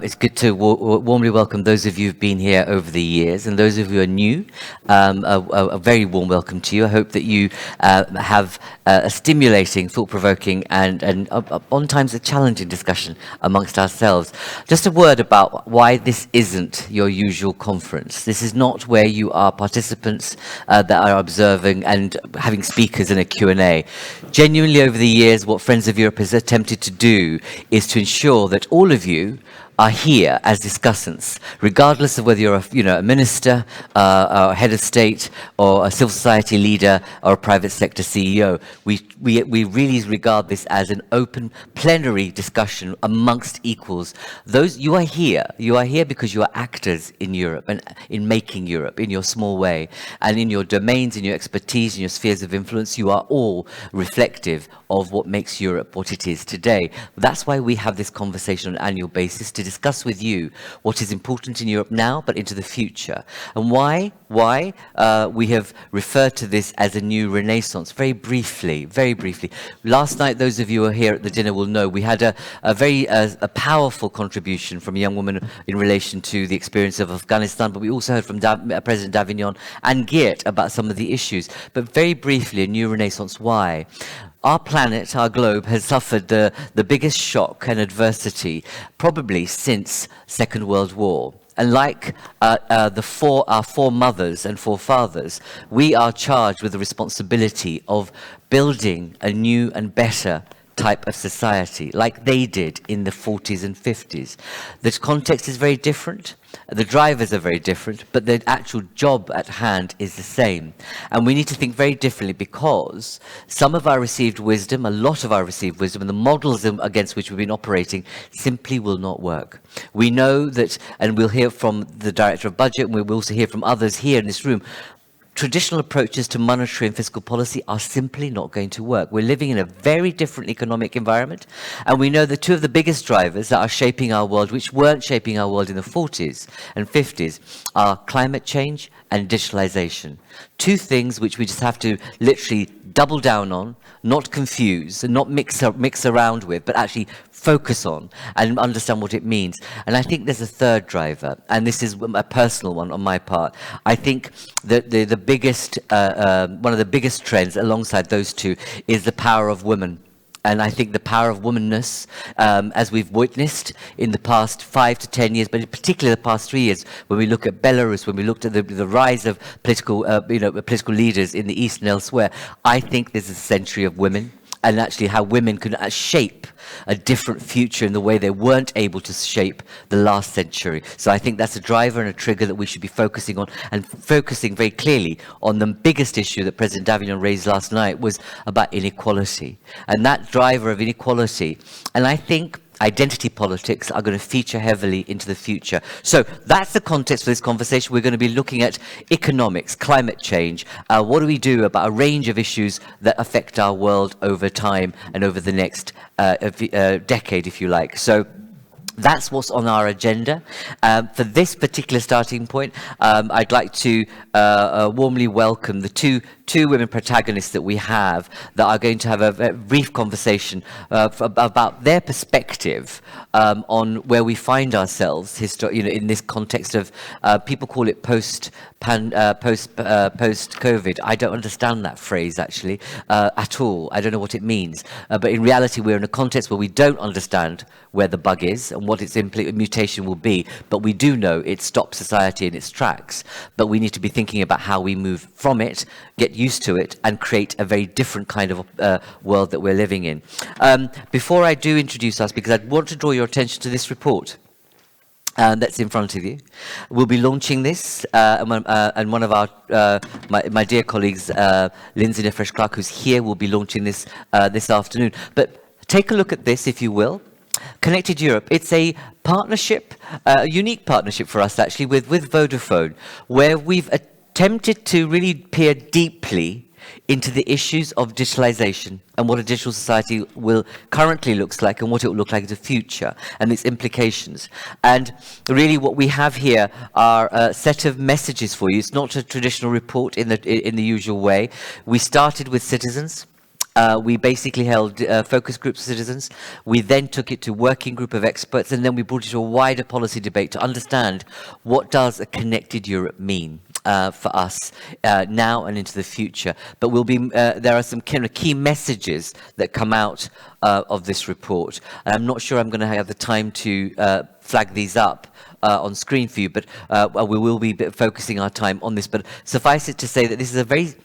It's good to warmly welcome those of you who've been here over the years, and those of you who are new, a very warm welcome to you. I hope that you have a stimulating, thought-provoking, and on times a challenging discussion amongst ourselves. Just a word about why this isn't your usual conference. This is not where you are participants that are observing and having speakers in a Q&A. Genuinely, over the years, what Friends of Europe has attempted to do is to ensure that all of you are here as discussants, regardless of whether you're a minister, a head of state, or a civil society leader, or a private sector CEO. We really regard this as an open plenary discussion amongst equals. You are here because you are actors in Europe and in making Europe in your small way, and in your domains, in your expertise, in your spheres of influence. You are all reflective of what makes Europe what it is today. That's why we have this conversation on an annual basis, to discuss with you what is important in Europe now, but into the future. And why we have referred to this as a new renaissance. Very briefly. Last night, those of you who are here at the dinner will know we had a very powerful contribution from a young woman in relation to the experience of Afghanistan, but we also heard from President Davignon and Gert about some of the issues. But very briefly, a new renaissance. Why? Our planet, our globe, has suffered the biggest shock and adversity probably since Second World War. And like our four mothers and forefathers, we are charged with the responsibility of building a new and better type of society, like they did in the 40s and 50s. The context is very different, the drivers are very different, but the actual job at hand is the same. And we need to think very differently, because some of our received wisdom, a lot of our received wisdom, and the models against which we've been operating simply will not work. We know that, and we'll hear from the Director of Budget, and we'll also hear from others here in this room, traditional approaches to monetary and fiscal policy are simply not going to work. We're living in a very different economic environment, and we know that two of the biggest drivers that are shaping our world, which weren't shaping our world in the 40s and 50s, are climate change and digitalization. Two things which we just have to literally double down on, not confuse, and not mix around with, but actually focus on and understand what it means. And I think there's a third driver, and this is a personal one on my part. I think that the biggest, one of the biggest trends alongside those two is the power of women. And I think the power of womanness, as we've witnessed in the past 5 to 10 years, but in particular the past 3 years, when we look at Belarus, when we looked at the rise of political leaders in the East and elsewhere, I think this is a century of women, and actually how women can shape a different future in the way they weren't able to shape the last century. So I think that's a driver and a trigger that we should be focusing on, and focusing very clearly on the biggest issue that President Davignon raised last night was about inequality. And that driver of inequality, and I think identity politics, are going to feature heavily into the future. So that's the context for this conversation. We're going to be looking at economics, climate change, what do we do about a range of issues that affect our world over time and over the next decade, if you like. So that's what's on our agenda. For this particular starting point, I'd like to warmly welcome the two women protagonists that we have, that are going to have a brief conversation about their perspective on where we find ourselves in this context of, people call it post-COVID. I don't understand that phrase actually at all. I don't know what it means. But in reality, we're in a context where we don't understand where the bug is and what its mutation will be, but we do know it stops society in its tracks. But we need to be thinking about how we move from it, get used to it, and create a very different kind of world that we're living in. Before I do introduce us, because I want to draw your attention to this report that's in front of you. We'll be launching this, and one of our my dear colleagues, Lindsay Nefresh-Clark, who's here, will be launching this this afternoon. But take a look at this, if you will. Connected Europe. It's a partnership, a unique partnership for us actually, with Vodafone, where we've attempted to really peer deeply into the issues of digitalization and what a digital society currently looks like, and what it will look like in the future, and its implications. And really what we have here are a set of messages for you. It's not a traditional report in the usual way. We started with citizens. We basically held focus groups of citizens. We then took it to working group of experts, and then we brought it to a wider policy debate to understand what does a connected Europe mean for us now and into the future. But there are some kind of key messages that come out of this report. And I'm not sure I'm going to have the time to flag these up on screen for you, but we will be focusing our time on this. But suffice it to say that this is a very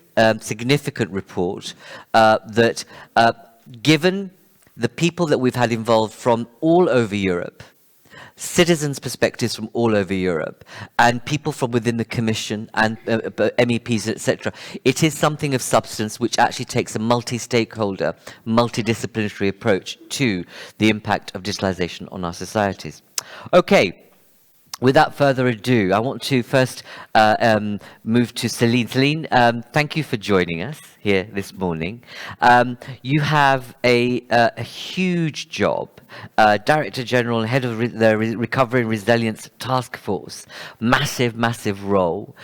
significant report that, given the people that we've had involved from all over Europe, citizens' perspectives from all over Europe, and people from within the Commission and MEPs, etc. It is something of substance which actually takes a multi-stakeholder, multidisciplinary approach to the impact of digitalization on our societies. Okay. Without further ado, I want to first move to Céline. Céline, thank you for joining us here this morning. You have a huge job, Director General and Head of the Recovery and Resilience Task Force. Massive, massive role.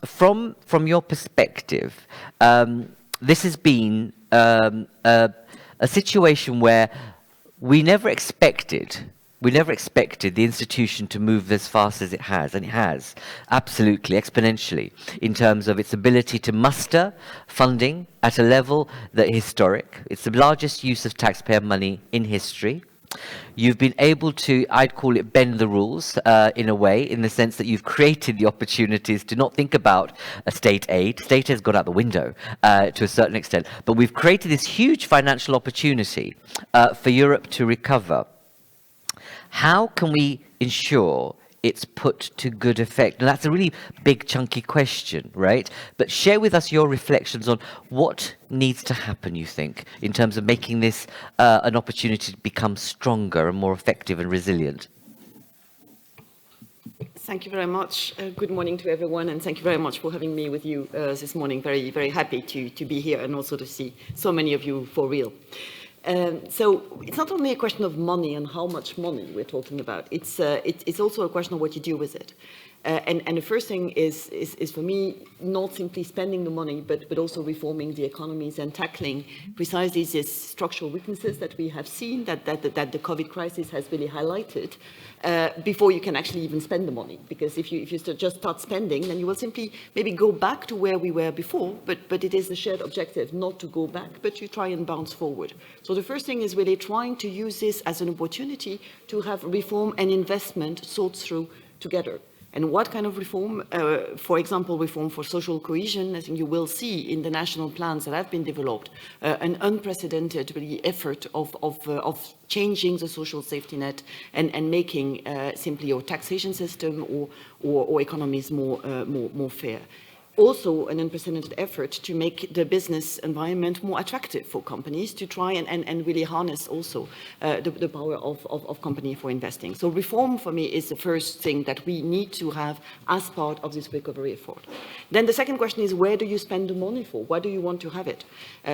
From your perspective, this has been a situation where we never expected the institution to move as fast as it has, and it has, absolutely, exponentially, in terms of its ability to muster funding at a level that is historic. It's the largest use of taxpayer money in history. You've been able to, I'd call it, bend the rules in a way, in the sense that you've created the opportunities to not think about a state aid. State aid's gone out the window to a certain extent, but we've created this huge financial opportunity for Europe to recover. How can we ensure it's put to good effect? And that's a really big, chunky question, right? But share with us your reflections on what needs to happen, you think, in terms of making this an opportunity to become stronger and more effective and resilient. Thank you very much. Good morning to everyone, and thank you very much for having me with you this morning. Very, very happy to be here and also to see so many of you for real. So it's not only a question of money and how much money we're talking about. It's also a question of what you do with it. And the first thing is for me, not simply spending the money, but also reforming the economies and tackling precisely these structural weaknesses that we have seen, that the COVID crisis has really highlighted, before you can actually even spend the money. Because if you just start spending, then you will simply maybe go back to where we were before, but it is the shared objective not to go back, but you try and bounce forward. So the first thing is really trying to use this as an opportunity to have reform and investment thought through together. And what kind of reform? For example, reform for social cohesion. I think you will see in the national plans that have been developed an unprecedented really effort of changing the social safety net and making simply your taxation system or economies more fair. Also an unprecedented effort to make the business environment more attractive for companies to try and really harness also the power of company for investing. So reform for me is the first thing that we need to have as part of this recovery effort. Then the second question is, where do you spend the money for? What do you want to have it?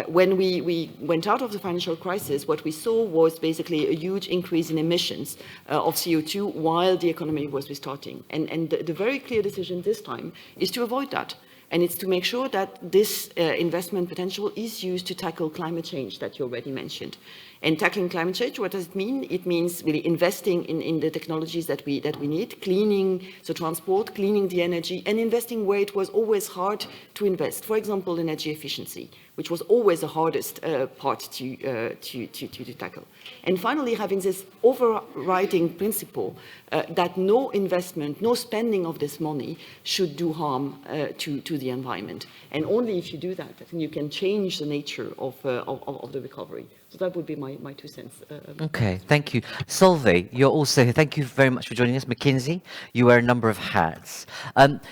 When we went out of the financial crisis, what we saw was basically a huge increase in emissions of CO2 while the economy was restarting. And the very clear decision this time is to avoid that. And it's to make sure that this investment potential is used to tackle climate change that you already mentioned. And tackling climate change, what does it mean? It means really investing in the technologies that we need, cleaning the transport, cleaning the energy, and investing where it was always hard to invest. For example, energy efficiency, which was always the hardest part to tackle. And finally, having this overriding principle that no investment, no spending of this money should do harm to the environment. And only if you do that, I think you can change the nature of the recovery. So that would be my 2 cents. Okay, thank you. Solveigh, you're also here. Thank you very much for joining us. McKinsey, you wear a number of hats.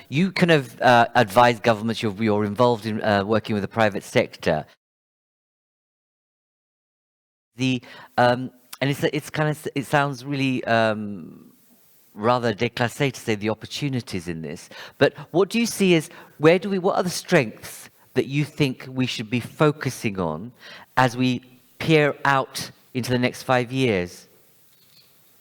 You kind of advise governments, you're involved in working with the private sector. And it sounds really rather déclassé to say the opportunities in this. But what do you see as, what are the strengths that you think we should be focusing on as we peer out into the next 5 years?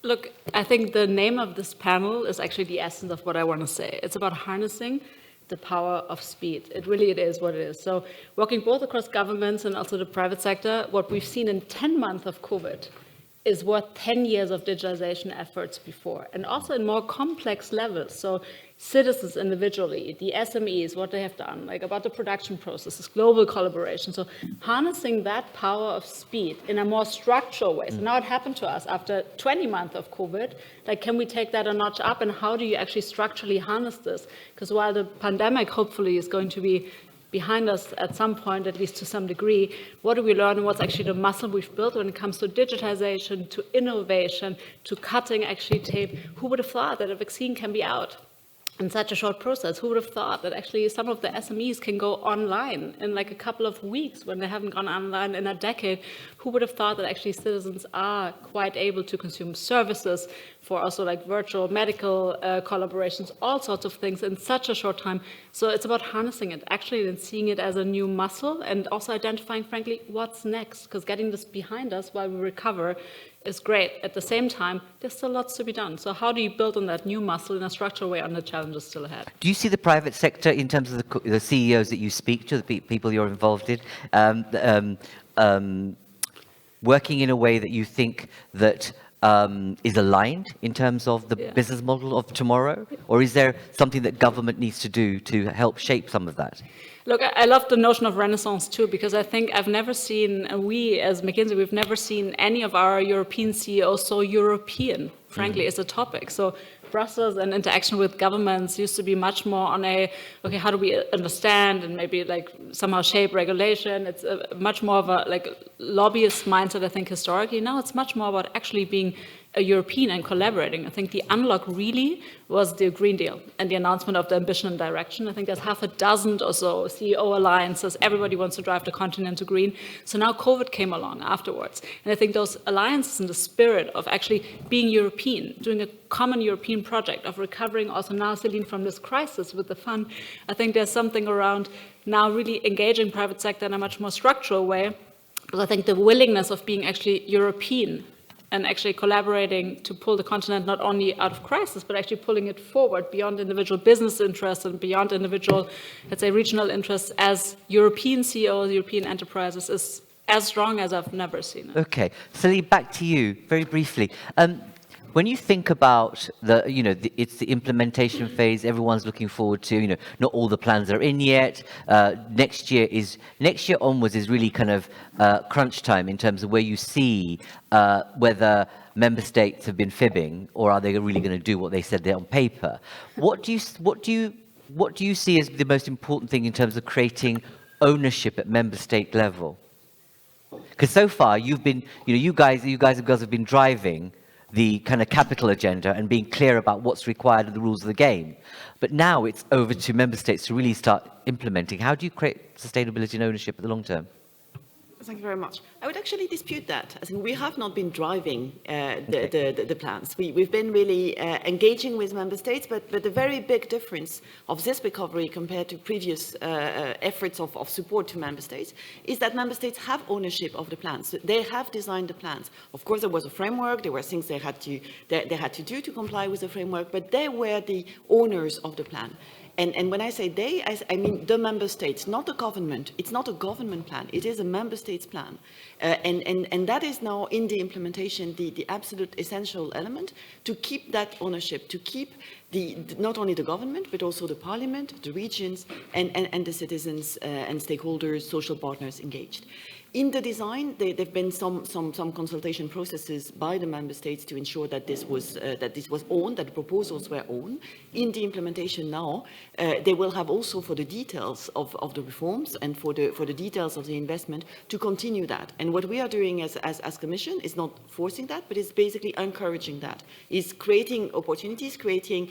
Look, I think the name of this panel is actually the essence of what I want to say. It's about harnessing the power of speed. It is what it is. So working both across governments and also the private sector, what we've seen in 10 months of COVID is worth 10 years of digitalization efforts before, and also in more complex levels. So citizens individually, the SMEs, what they have done, like about the production processes, global collaboration. So harnessing that power of speed in a more structural way. So now it happened to us after 20 months of COVID, like can we take that a notch up, and how do you actually structurally harness this? Because while the pandemic hopefully is going to be behind us at some point, at least to some degree, what do we learn and what's actually the muscle we've built when it comes to digitization, to innovation, to cutting actually tape? Who would have thought that a vaccine can be out in such a short process? Who would have thought that actually some of the SMEs can go online in like a couple of weeks when they haven't gone online in a decade? Who would have thought that actually citizens are quite able to consume services for also like virtual medical collaborations, all sorts of things in such a short time? So it's about harnessing it actually and seeing it as a new muscle, and also identifying, frankly, what's next, because getting this behind us while we recover is great. At the same time, there's still lots to be done. So how do you build on that new muscle in a structural way on the challenges still ahead? Do you see the private sector, in terms of the CEOs that you speak to, the people you're involved in, working in a way that you think that is aligned in terms of the business model of tomorrow? Or is there something that government needs to do to help shape some of that? Look, I love the notion of renaissance too, because I think I've never seen, we as McKinsey, we've never seen any of our European CEOs so European, frankly, as a topic. So Brussels and interaction with governments used to be much more on a, okay, how do we understand and maybe like somehow shape regulation? It's much more of a like lobbyist mindset, I think, historically. Now it's much more about actually being a European and collaborating. I think the unlock really was the Green Deal and the announcement of the ambition and direction. I think there's half a dozen or so CEO alliances. Everybody wants to drive the continent to green. So now COVID came along afterwards. And I think those alliances in the spirit of actually being European, doing a common European project of recovering also now, Céline, from this crisis with the fund, I think there's something around now really engaging private sector in a much more structural way. Because I think the willingness of being actually European and actually collaborating to pull the continent not only out of crisis, but actually pulling it forward beyond individual business interests and beyond individual, let's say, regional interests as European CEOs, European enterprises is as strong as I've never seen it. Okay, Céline, back to you very briefly. When you think about it's the implementation phase, everyone's looking forward to, not all the plans are in yet. Next year onwards is really kind of crunch time in terms of where you see whether member states have been fibbing or are they really going to do what they said there on paper. What do you see as the most important thing in terms of creating ownership at member state level? Because so far you've been, you guys and girls have been driving the kind of capital agenda and being clear about what's required of the rules of the game. But now it's over to member states to really start implementing. How do you create sustainability and ownership at the long term? Thank you very much. I would actually dispute that. I think we have not been driving the plans. We've been really engaging with member states, but the very big difference of this recovery compared to previous efforts of support to member states is that member states have ownership of the plans. They have designed the plans. Of course, there was a framework. There were things they had to do to comply with the framework, but they were the owners of the plan. And when I say they, I mean the member states, not the government. It's not a government plan. It is a member states plan. And that is now in the implementation the absolute essential element to keep that ownership, to keep not only the government, but also the parliament, the regions, and the citizens and stakeholders, social partners engaged. In the design, there have been some consultation processes by the member states to ensure that this was owned, that the proposals were owned. In the implementation now, they will have also for the details of the reforms and for the details of the investment to continue that. And what we are doing as Commission is not forcing that, but is basically encouraging that. Is creating opportunities, creating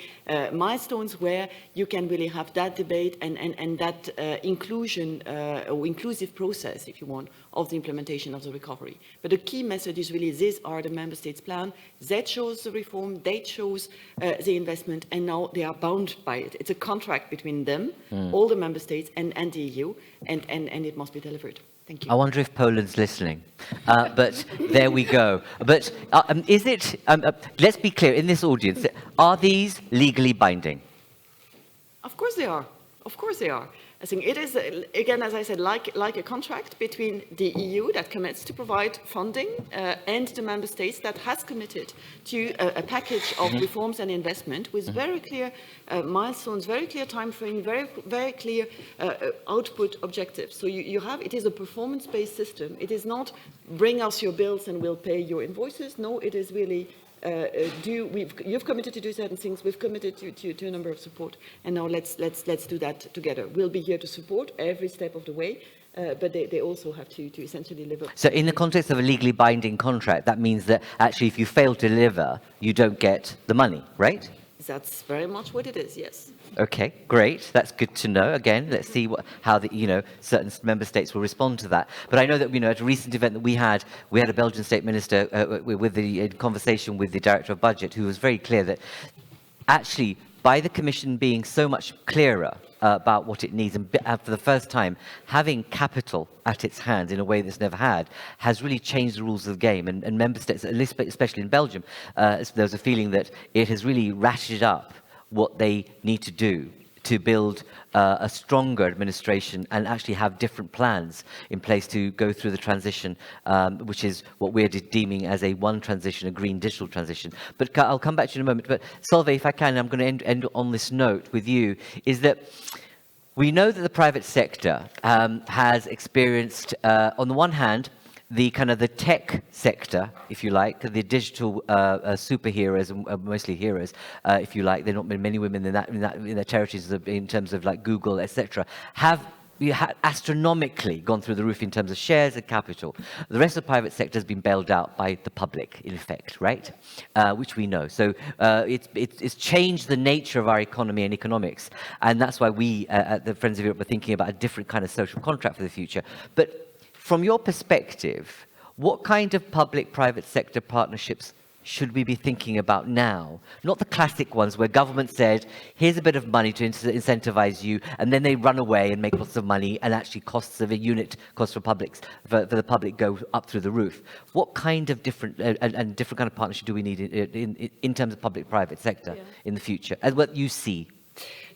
milestones where you can really have that debate and that inclusion or inclusive process, if you want, of the implementation of the recovery. But the key message is really these are the member states' plan. That shows the reform, that shows the investment, and now they are bound by it. It's a contract between them, all the member states, and the EU, and it must be delivered. Thank you. I wonder if Poland's listening, but there we go. But is it, let's be clear, in this audience, are these legally binding? Of course they are. Of course they are. I think it is, again, as I said, like a contract between the EU that commits to provide funding and the member states that has committed to a package of reforms and investment with very clear milestones, very clear time frame, very clear output objectives. So you have, it is a performance-based system. It is not bring us your bills and we'll pay your invoices. No, it is really you've committed to do certain things, we've committed to a number of support, and now let's do that together. We'll be here to support every step of the way, but they also have to essentially deliver. So in the context of a legally binding contract, that means that actually if you fail to deliver, you don't get the money, right? That's very much what it is, yes. Okay, great. That's good to know. Again, let's see how the, certain member states will respond to that. But I know that, at a recent event that we had a Belgian state minister in conversation with the director of budget, who was very clear that actually by the Commission being so much clearer about what it needs, and for the first time having capital at its hands in a way that's never had, has really changed the rules of the game. And member states, especially in Belgium, there's a feeling that it has really ratcheted up what they need to do to build a stronger administration and actually have different plans in place to go through the transition, which is what we're deeming as a one transition, a green digital transition. But I'll come back to you in a moment. But Solveig, if I can, I'm going to end on this note with you, is that we know that the private sector has experienced, on the one hand, the kind of the tech sector, if you like, the digital superheroes, mostly heroes, if you like. There have not been many women in their territories in terms of like Google, etc. have astronomically gone through the roof in terms of shares and capital. The rest of the private sector has been bailed out by the public, in effect, right? Which we know. So it's changed the nature of our economy and economics, and that's why we at the Friends of Europe are thinking about a different kind of social contract for the future. But from your perspective, what kind of public-private sector partnerships should we be thinking about now? Not the classic ones where government said, here's a bit of money to incentivize you, and then they run away and make lots of money, and actually costs of a unit, costs for the public go up through the roof. What kind of different kind of partnership do we need in terms of public-private sector in the future, as what you see?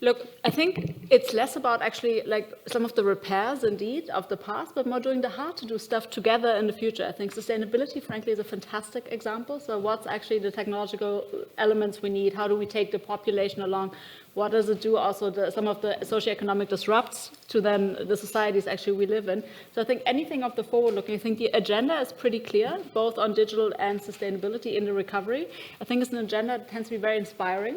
Look, I think it's less about actually like some of the repairs indeed of the past, but more doing the hard to do stuff together in the future. I think sustainability, frankly, is a fantastic example. So what's actually the technological elements we need? How do we take the population along? What does it do also some of the socioeconomic disrupts to then the societies actually we live in? So I think anything of the forward looking, I think the agenda is pretty clear, both on digital and sustainability in the recovery. I think it's an agenda that tends to be very inspiring.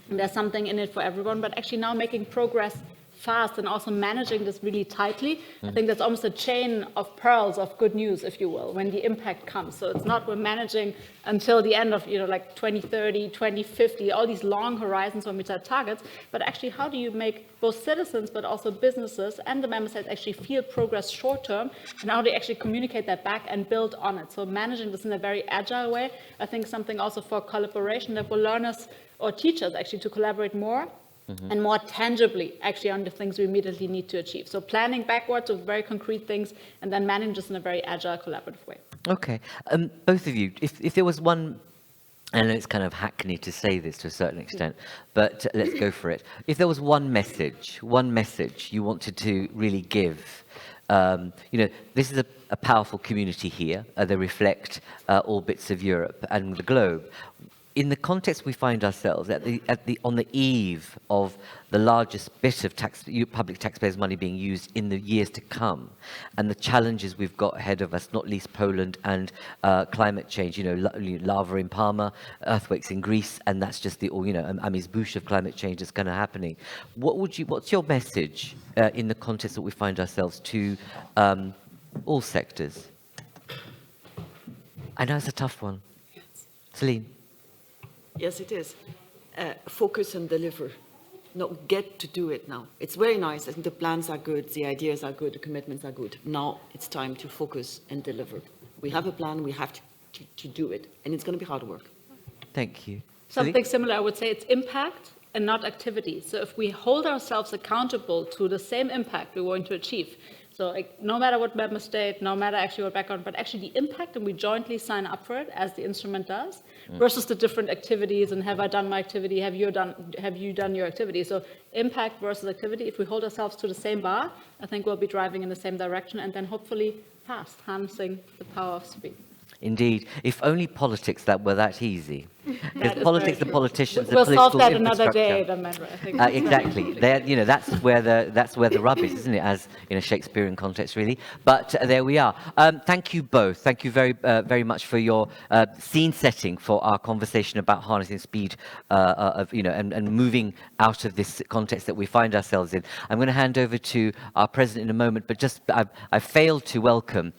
And there's something in it for everyone, but actually now making progress fast and also managing this really tightly. I think that's almost a chain of pearls of good news, if you will, when the impact comes. So it's not we're managing until the end of, like 2030, 2050, all these long horizons when we set targets, but actually how do you make both citizens, but also businesses and the member states actually feel progress short term, and how they actually communicate that back and build on it. So managing this in a very agile way, I think something also for collaboration that will learn us or teach us actually to collaborate more and more tangibly actually on the things we immediately need to achieve. So planning backwards with very concrete things and then managing this in a very agile, collaborative way. Okay. Both of you, if there was one, I know it's kind of hackneyed to say this to a certain extent, but let's go for it. If there was one message you wanted to really give, this is a powerful community here. They reflect all bits of Europe and the globe. In the context we find ourselves on the eve of the largest bit of public taxpayers' money being used in the years to come, and the challenges we've got ahead of us, not least Poland and climate change, lava in Parma, earthquakes in Greece, and that's just the amuse-bouche of climate change that's kind of happening. What's your message in the context that we find ourselves to all sectors? I know it's a tough one. Céline. Yes, it is. Focus and deliver. No, get to do it now. It's very nice. I think the plans are good, the ideas are good, the commitments are good. Now it's time to focus and deliver. We have a plan, we have to do it. And it's going to be hard work. Thank you. Something similar, I would say it's impact and not activity. So if we hold ourselves accountable to the same impact we want to achieve, So like, no matter what member state, no matter actually what background, but actually the impact, and we jointly sign up for it as the instrument does, versus the different activities and have I done my activity, have you done your activity? So impact versus activity, if we hold ourselves to the same bar, I think we'll be driving in the same direction and then hopefully fast, harnessing the power of speed. Indeed. If only politics that were that easy. Because That is politics, very the true. politicians, the We'll solve political that another infrastructure. day, Dharmendra, I think. Exactly. That's where the rub is, isn't it? As in a Shakespearean context, really. But there we are. Thank you both. Thank you very much for your scene setting for our conversation about harnessing speed, and moving out of this context that we find ourselves in. I'm going to hand over to our president in a moment, but just I failed to welcome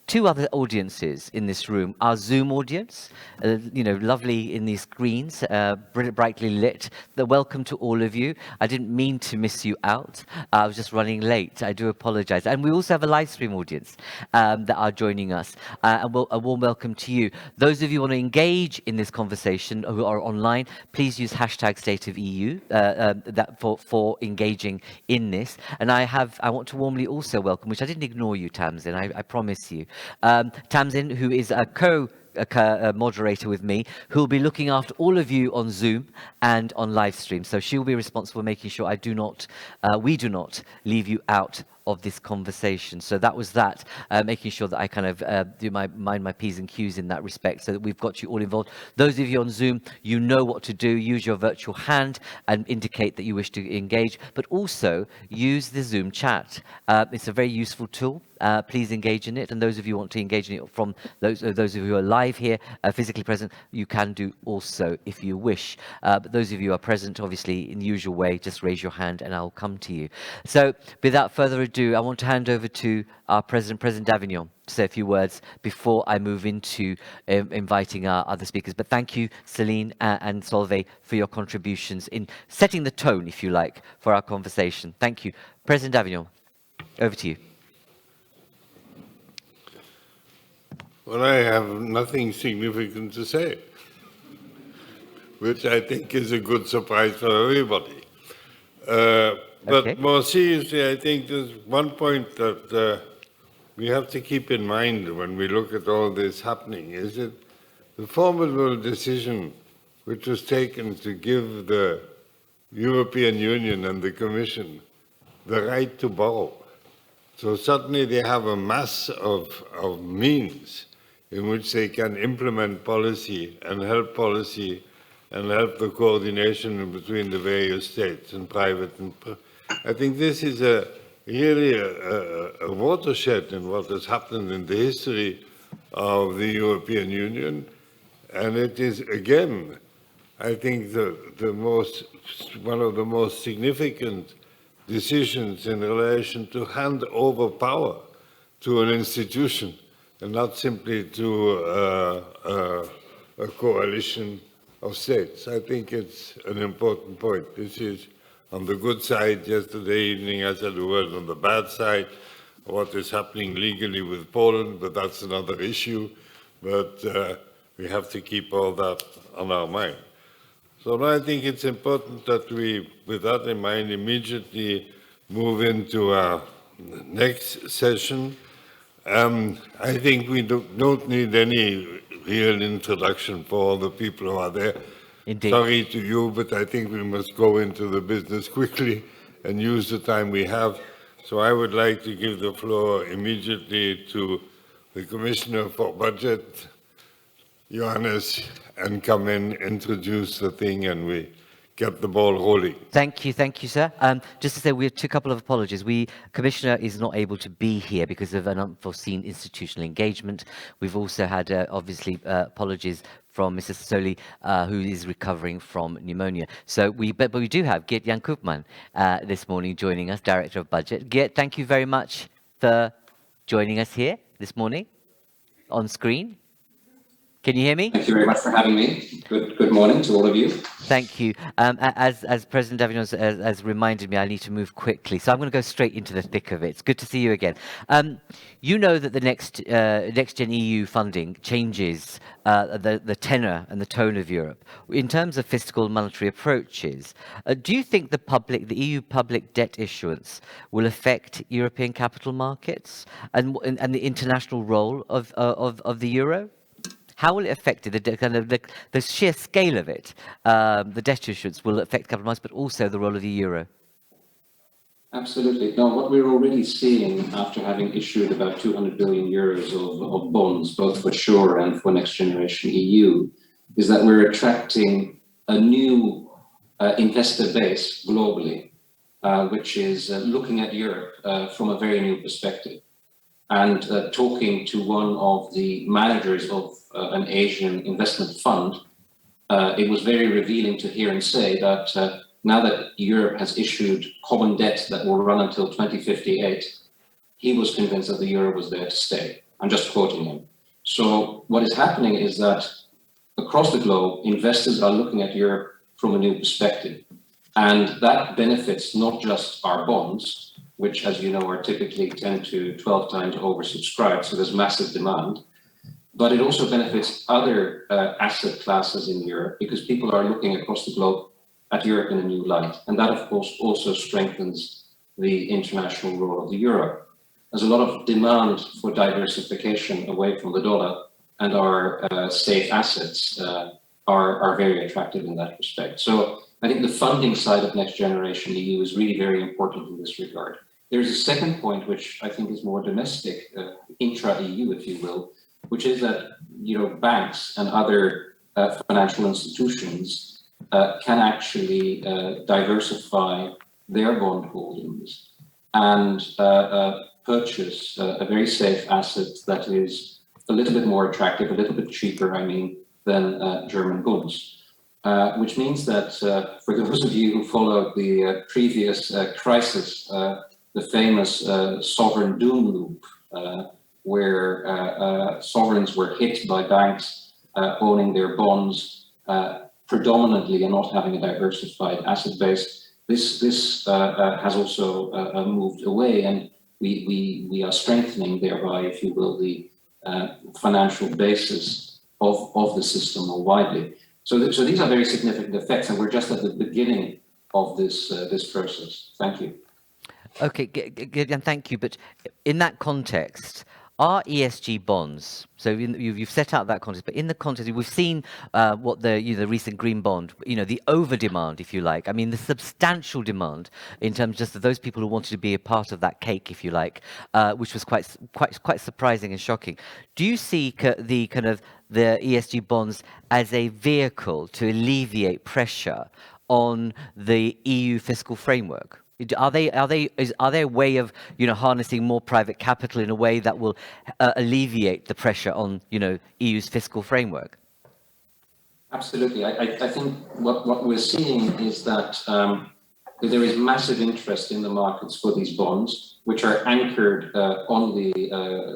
two other audiences in this room. Our Zoom audience, lovely in these screens, brightly lit. Welcome to all of you. I didn't mean to miss you out. I was just running late. I do apologize. And we also have a live stream audience that are joining us. And a warm welcome to you. Those of you who want to engage in this conversation who are online, please use #StateOfEU for engaging in this. And I want to warmly also welcome, which I didn't ignore you, Tamsin, I promise you. Tamsin, who is a moderator with me, who will be looking after all of you on Zoom and on live stream. So she'll be responsible for making sure we do not leave you out of this conversation. So that was that, making sure that I kind of mind my P's and Q's in that respect, so that we've got you all involved. Those of you on Zoom, you know what to do. Use your virtual hand and indicate that you wish to engage, but also use the Zoom chat. It's a very useful tool. Please engage in it, and those of you who want to engage in it from those of you who are live here, physically present, you can do also if you wish. But those of you who are present, obviously, in the usual way, just raise your hand and I'll come to you. So without further ado, I want to hand over to our President Davignon, to say a few words before I move into inviting our other speakers. But thank you, Céline and Solveigh, for your contributions in setting the tone, if you like, for our conversation. Thank you. President Davignon, over to you. Well, I have nothing significant to say, which I think is a good surprise for everybody. But more seriously, I think there's one point that we have to keep in mind when we look at all this happening, is that the formidable decision which was taken to give the European Union and the Commission the right to borrow. So suddenly they have a mass of means in which they can implement policy and help the coordination between the various states and private. I think this is really a watershed in what has happened in the history of the European Union. And it is, again, I think one of the most significant decisions in relation to hand over power to an institution and not simply to a coalition of states. I think it's an important point. This is on the good side. Yesterday evening I said a word on the bad side, what is happening legally with Poland, but that's another issue. But we have to keep all that on our mind. So now I think it's important that we, with that in mind, immediately move into our next session. I think we don't need any real introduction for all the people who are there. Indeed. Sorry to you, but I think we must go into the business quickly and use the time we have. So I would like to give the floor immediately to the Commissioner for Budget, Johannes, and come in, introduce the thing, and we get the ball rolling. Thank you, sir. Just to say, we have a couple of apologies. Commissioner is not able to be here because of an unforeseen institutional engagement. We've also had, obviously, apologies from Mr. Sassoli, who is recovering from pneumonia. So but we do have Gert-Jan Koopman this morning joining us, Director of Budget. Gert, thank you very much for joining us here this morning on screen. Can you hear me? Thank you very much for having me. Good morning to all of you. Thank you. As President Davignon has reminded me, I need to move quickly, so I'm going to go straight into the thick of it. It's good to see you again. You know that the next Gen EU funding changes the tenor and the tone of Europe in terms of fiscal and monetary approaches. Do you think the EU public debt issuance will affect European capital markets and the international role of the euro? How will it affect it? The sheer scale of it, the debt issuance will affect capital markets, but also the role of the euro. Absolutely. No, what we're already seeing after having issued about 200 billion euros of bonds, both for SURE and for Next Generation EU, is that we're attracting a new investor base globally, which is looking at Europe from a very new perspective. And talking to one of the managers of an Asian investment fund, it was very revealing to hear him say that now that Europe has issued common debt that will run until 2058, he was convinced that the euro was there to stay. I'm just quoting him. So what is happening is that across the globe, investors are looking at Europe from a new perspective. And that benefits not just our bonds, which, as you know, are typically 10 to 12 times oversubscribed, so there's massive demand. But it also benefits other asset classes in Europe because people are looking across the globe at Europe in a new light. And that, of course, also strengthens the international role of the euro. There's a lot of demand for diversification away from the dollar, and our safe assets are very attractive in that respect. So I think the funding side of Next Generation EU is really very important in this regard. There's a second point, which I think is more domestic, intra-EU, if you will, which is that banks and other financial institutions can actually diversify their bond holdings and purchase a very safe asset that is a little bit more attractive, a little bit cheaper, than German bonds. Which means that for those of you who followed the previous crisis, the famous sovereign doom loop, where sovereigns were hit by banks owning their bonds predominantly and not having a diversified asset base, this has also moved away, and we are strengthening thereby, if you will, the financial basis of the system more widely. So these are very significant effects, and we're just at the beginning of this process. Thank you. Okay, Gert-Jan, thank you. But in that context, are ESG bonds? So you've set out that context, but in the context, we've seen what the recent green bond, the over demand, if you like. The substantial demand in terms just of those people who wanted to be a part of that cake, if you like, which was quite surprising and shocking. Do you see the ESG bonds as a vehicle to alleviate pressure on the EU fiscal framework? Are they a way of harnessing more private capital in a way that will alleviate the pressure on EU's fiscal framework? Absolutely. I think what we're seeing is that there is massive interest in the markets for these bonds, which are anchored on the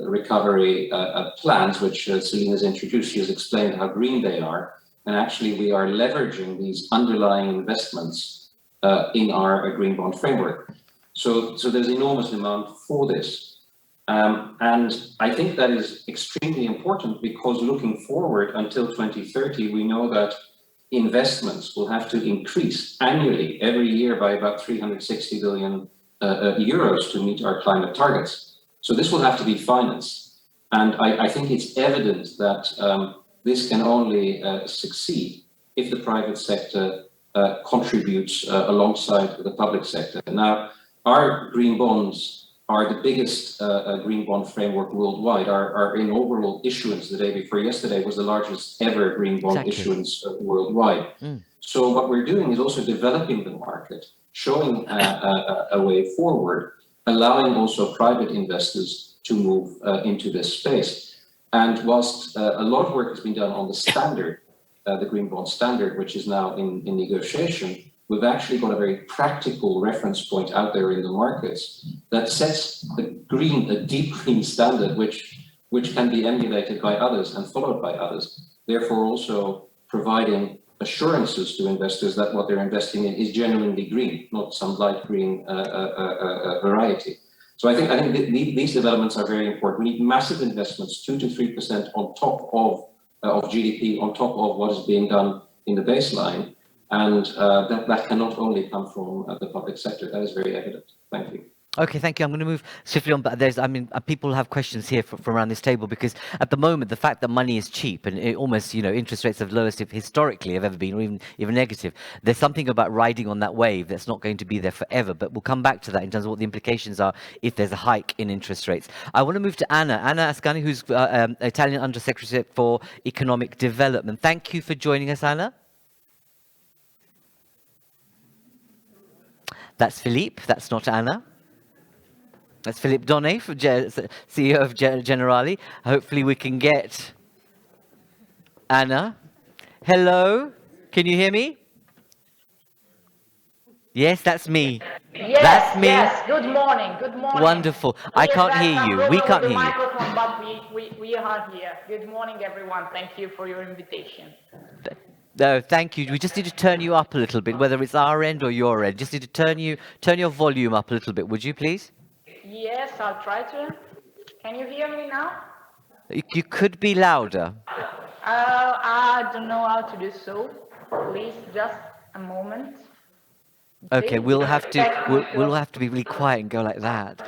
recovery plans, which Céline has introduced. She has explained how green they are, and actually we are leveraging these underlying investments in our green bond framework. So there's enormous demand for this. And I think that is extremely important because looking forward until 2030, we know that investments will have to increase annually every year by about 360 billion euros to meet our climate targets. So this will have to be financed. And I think it's evident that this can only succeed if the private sector contributes alongside the public sector. Now, our green bonds are the biggest green bond framework worldwide. Our inaugural issuance the day before yesterday was the largest ever green bond issuance worldwide. So what we're doing is also developing the market, showing a way forward, allowing also private investors to move into this space. And whilst a lot of work has been done on the standard, the green bond standard, which is now in negotiation, we've actually got a very practical reference point out there in the markets that sets a deep green standard, which can be emulated by others and followed by others. therefore also providing assurances to investors that what they're investing in is genuinely green, not some light green variety. So I think these developments are very important. We need massive investments, 2 to 3% on top of GDP, on top of what is being done in the baseline, and that can not only come from the public sector. That is very evident. Thank you. Okay, thank you. I'm going to move swiftly on, but people have questions here from around this table, because at the moment, the fact that money is cheap and almost, interest rates have lowest historically have ever been, or even negative. There's something about riding on that wave that's not going to be there forever, but we'll come back to that in terms of what the implications are if there's a hike in interest rates. I want to move to Anna Ascani, who's Italian Undersecretary for Economic Development. Thank you for joining us, Anna. That's Philippe, that's not Anna. That's Philippe Donnet, CEO of Generali. Hopefully we can get Anna. Hello, can you hear me? Yes, that's me. Yes, that's me. Yes, good morning, good morning. Wonderful. I can't hear you. We can't hear you. But we are here. Good morning, everyone. Thank you for your invitation. No, thank you. We just need to turn you up a little bit, whether it's our end or your end. Just need to turn your volume up a little bit, would you please? Yes, I'll try to. Can you hear me now? You could be louder. I don't know how to do so. Please, just a moment. Okay, we'll have to be really quiet and go like that.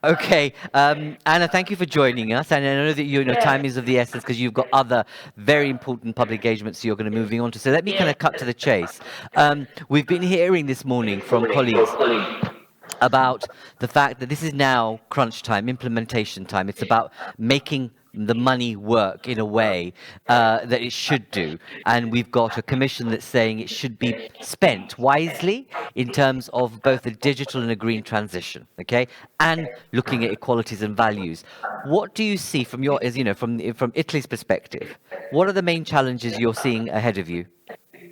Okay, Anna, thank you for joining us, and I know that time is of the essence because you've got other very important public engagements you're going to be moving on to. So let me kind of cut to the chase. We've been hearing this morning from colleagues about the fact that this is now crunch time, implementation time. It's about making the money work in a way that it should do. And we've got a commission that's saying it should be spent wisely in terms of both a digital and a green transition, okay? And looking at equalities and values. What do you see from from Italy's perspective? What are the main challenges you're seeing ahead of you?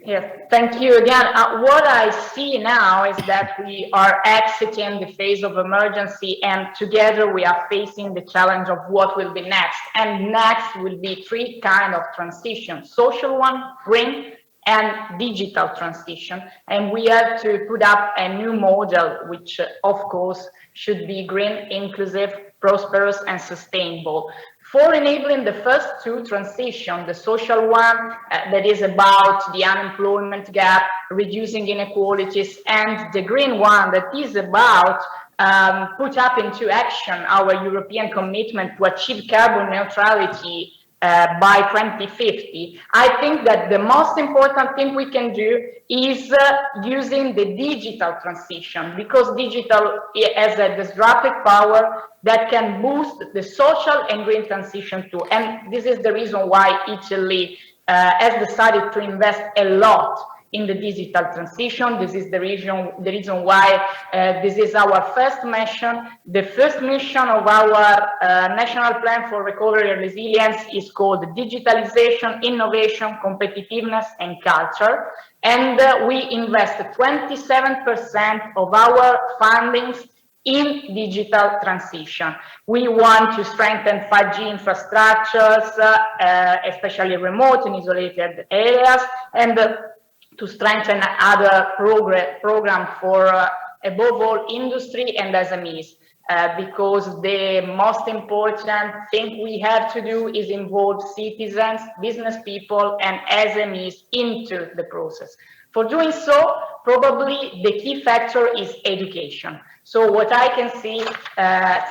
Yes, thank you again. What I see now is that we are exiting the phase of emergency, and together we are facing the challenge of what will be next. And next will be three kinds of transition: social one, green, and digital transition. And we have to put up a new model, which of course should be green, inclusive, prosperous, and sustainable. For enabling the first two transitions, the social one that is about the unemployment gap, reducing inequalities, and the green one that is about put up into action our European commitment to achieve carbon neutrality by 2050, I think that the most important thing we can do is using the digital transition, because digital has a disruptive power that can boost the social and green transition too. And this is the reason why Italy has decided to invest a lot in the digital transition. This is the reason why this is our first mission. The first mission of our National Plan for Recovery and Resilience is called Digitalization, Innovation, Competitiveness and Culture. And we invest 27% of our fundings in digital transition. We want to strengthen 5G infrastructures, especially remote and isolated areas, and to strengthen other program for, above all, industry and SMEs, because the most important thing we have to do is involve citizens, business people, and SMEs into the process. For doing so, probably the key factor is education. So what I can see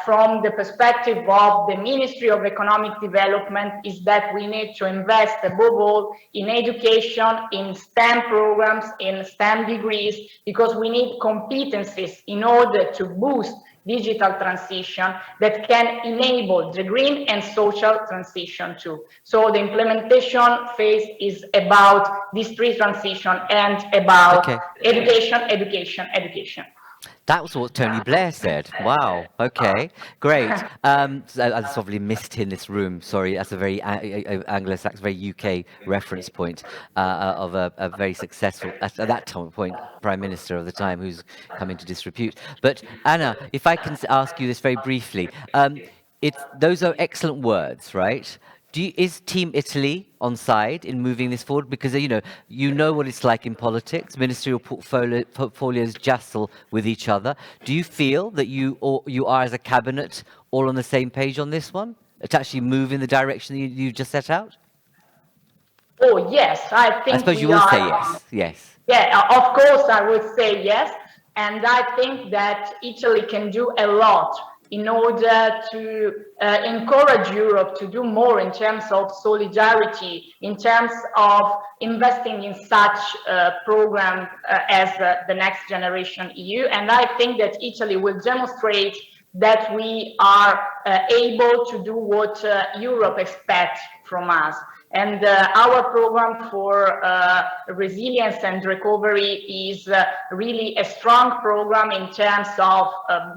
from the perspective of the Ministry of Economic Development is that we need to invest above all in education, in STEM programs, in STEM degrees, because we need competencies in order to boost digital transition that can enable the green and social transition too. So the implementation phase is about these three transitions and about education, education, education. That was what Tony Blair said. Wow. Okay, great. I obviously missed in this room. Sorry, that's a very Anglo-Saxon, very UK reference point of a very successful, at that point, Prime Minister of the time who's come into disrepute. But Anna, if I can ask you this very briefly, those are excellent words, right? is Team Italy on side in moving this forward? Because, you know what it's like in politics. Ministerial portfolios jostle with each other. Do you feel that you are, as a cabinet, all on the same page on this one? To actually move in the direction that you just set out? Oh, yes, I think I suppose you will say yes. Yes. Yeah, of course I would say yes. And I think that Italy can do a lot in order to encourage Europe to do more in terms of solidarity, in terms of investing in such a program as the Next Generation EU. And I think that Italy will demonstrate that we are able to do what Europe expects from us. And our program for resilience and recovery is really a strong program in terms of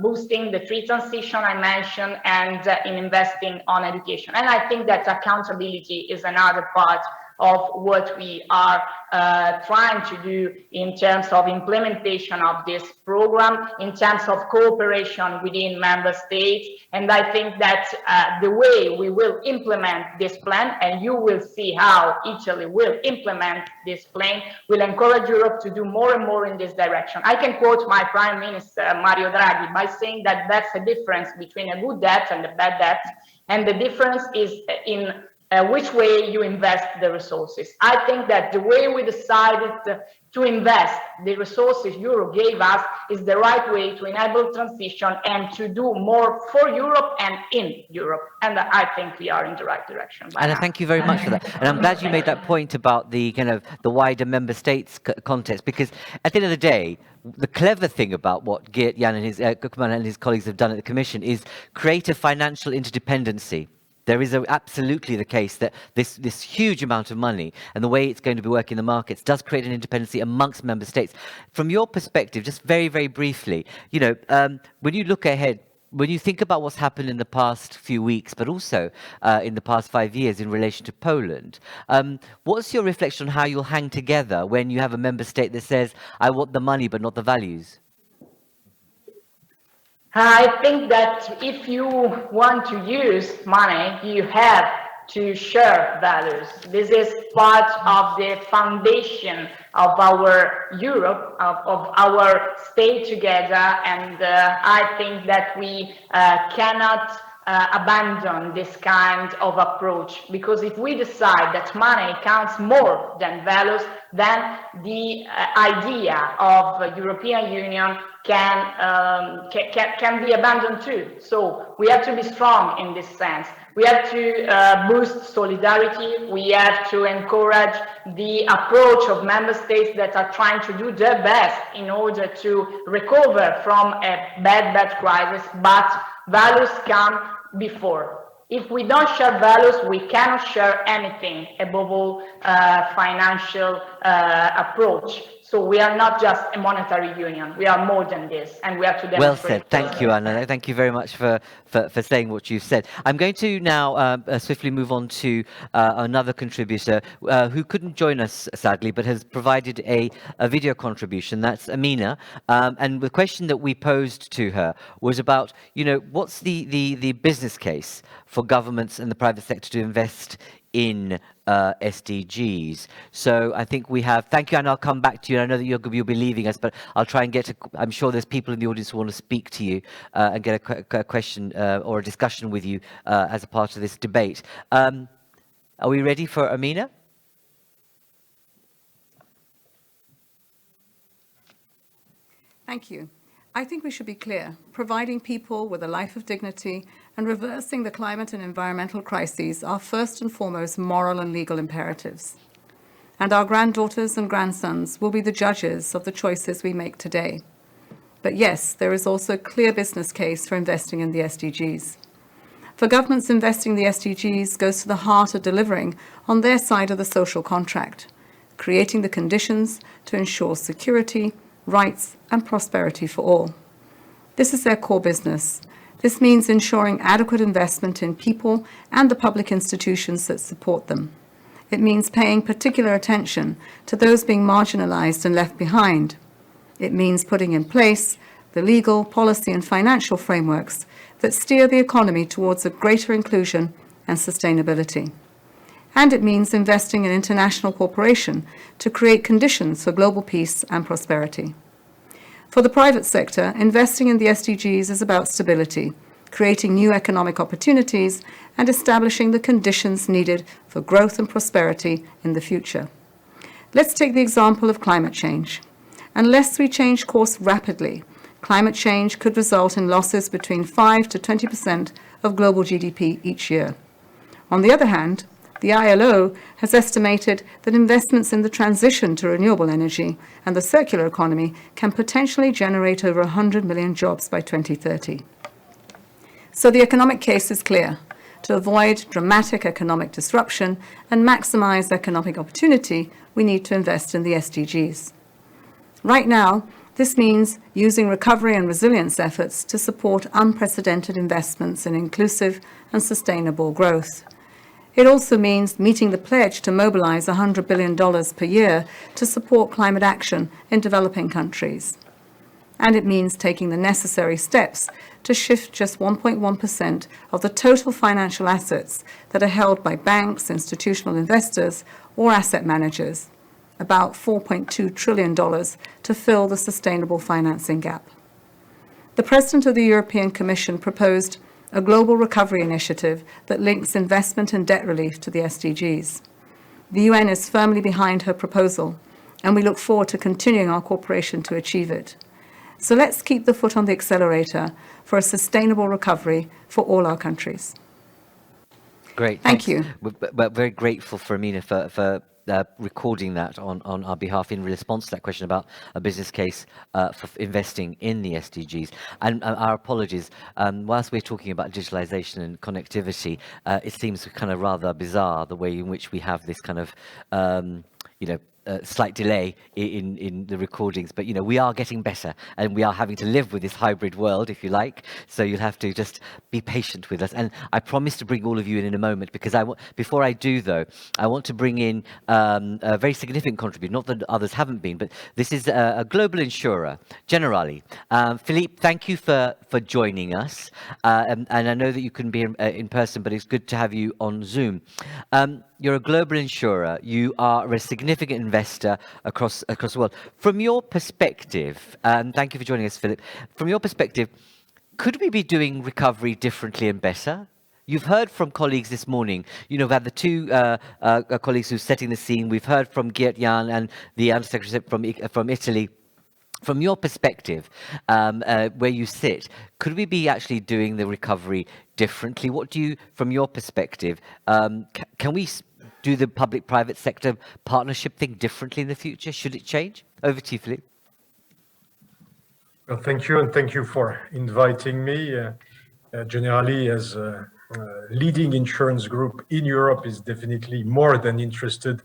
boosting the tree transition I mentioned and in investing on education. And I think that accountability is another part of what we are trying to do in terms of implementation of this program, in terms of cooperation within member states. And I think that the way we will implement this plan, and you will see how Italy will implement this plan, will encourage Europe to do more and more in this direction. I can quote my Prime Minister, Mario Draghi, by saying that that's the difference between a good debt and a bad debt. And the difference is in which way you invest the resources. I think that the way we decided to invest the resources Europe gave us is the right way to enable transition and to do more for Europe and in Europe. And I think we are in the right direction. And thank you very much for that. And I'm glad you made that point about the kind of the wider member states context, because at the end of the day, the clever thing about what Gert-Jan and his Koopman and his colleagues have done at the Commission is create a financial interdependency. There is absolutely the case that this huge amount of money and the way it's going to be working in the markets does create an independency amongst member states. From your perspective, just very, very briefly, when you look ahead, when you think about what's happened in the past few weeks, but also in the past 5 years in relation to Poland, what's your reflection on how you'll hang together when you have a member state that says, I want the money but not the values? I think that if you want to use money, you have to share values. This is part of the foundation of our Europe, of our stay together, and I think that we cannot abandon this kind of approach, because if we decide that money counts more than values, then the idea of European Union can be abandoned too. So we have to be strong in this sense. We have to boost solidarity. We have to encourage the approach of member states that are trying to do their best in order to recover from a bad crisis, but values come before. If we don't share values, we cannot share anything, above all financial approach. So we are not just a monetary union. We are more than this, and we have to demonstrate. Well said. Thank you, Anna. Thank you very much for saying what you've said. I'm going to now swiftly move on to another contributor who couldn't join us, sadly, but has provided a video contribution. That's Amina. And the question that we posed to her was about, what's the business case for governments and the private sector to invest in SDGs. So I think we have, thank you, and I'll come back to you. I know that you'll be leaving us, but I'll try and get to, I'm sure there's people in the audience who want to speak to you and get a question or a discussion with you as a part of this debate. Are we ready for Amina? Thank you. I think we should be clear. Providing people with a life of dignity and reversing the climate and environmental crises are first and foremost moral and legal imperatives. And our granddaughters and grandsons will be the judges of the choices we make today. But yes, there is also a clear business case for investing in the SDGs. For governments, investing in the SDGs goes to the heart of delivering on their side of the social contract, creating the conditions to ensure security, rights and prosperity for all. This is their core business. This means ensuring adequate investment in people and the public institutions that support them. It means paying particular attention to those being marginalized and left behind. It means putting in place the legal, policy and financial frameworks that steer the economy towards a greater inclusion and sustainability. And it means investing in international cooperation to create conditions for global peace and prosperity. For the private sector, investing in the SDGs is about stability, creating new economic opportunities, and establishing the conditions needed for growth and prosperity in the future. Let's take the example of climate change. Unless we change course rapidly, climate change could result in losses between 5 to 20% of global GDP each year. On the other hand, the ILO has estimated that investments in the transition to renewable energy and the circular economy can potentially generate over 100 million jobs by 2030. So the economic case is clear. To avoid dramatic economic disruption and maximize economic opportunity, we need to invest in the SDGs. Right now, this means using recovery and resilience efforts to support unprecedented investments in inclusive and sustainable growth. It also means meeting the pledge to mobilize $100 billion per year to support climate action in developing countries. And it means taking the necessary steps to shift just 1.1% of the total financial assets that are held by banks, institutional investors, or asset managers, about $4.2 trillion, to fill the sustainable financing gap. The President of the European Commission proposed a global recovery initiative that links investment and debt relief to the SDGs. The UN is firmly behind her proposal, and we look forward to continuing our cooperation to achieve it. So let's keep the foot on the accelerator for a sustainable recovery for all our countries. Great. Thank you. We're very grateful for Amina for recording that on our behalf in response to that question about a business case for investing in the SDGs. And our apologies, whilst we're talking about digitalization and connectivity, it seems kind of rather bizarre the way in which we have this kind of, slight delay in the recordings, but we are getting better and we are having to live with this hybrid world, if you like, so you'll have to just be patient with us. And I promise to bring all of you in a moment, because before I do though, I want to bring in a very significant contributor, not that others haven't been, but this is a global insurer, Generali. Philippe, thank you for joining us, and I know that you couldn't be in person, but it's good to have you on Zoom. You're a global insurer. You are a significant investor across the world. From your perspective, and thank you for joining us, Philippe. From your perspective, could we be doing recovery differently and better? You've heard from colleagues this morning. We've had the two colleagues who's setting the scene. We've heard from Gert-Jan and the Undersecretary from Italy. From your perspective, where you sit, could we be actually doing the recovery differently? What do you, from your perspective, can we do the public-private sector partnership thing differently in the future? Should it change? Over to you, Philippe. Well, thank you, and thank you for inviting me. Generali, as a leading insurance group in Europe, is definitely more than interested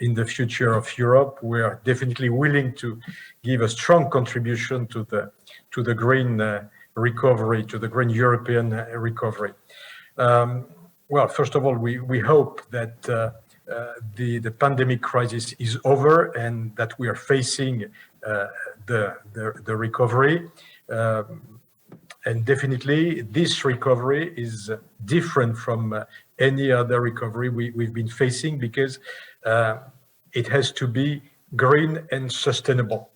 in the future of Europe. We are definitely willing to give a strong contribution to the green recovery, to the green European recovery. Well, first of all, we hope that the pandemic crisis is over and that we are facing the recovery. And definitely, this recovery is different from any other recovery we've been facing, because it has to be green and sustainable.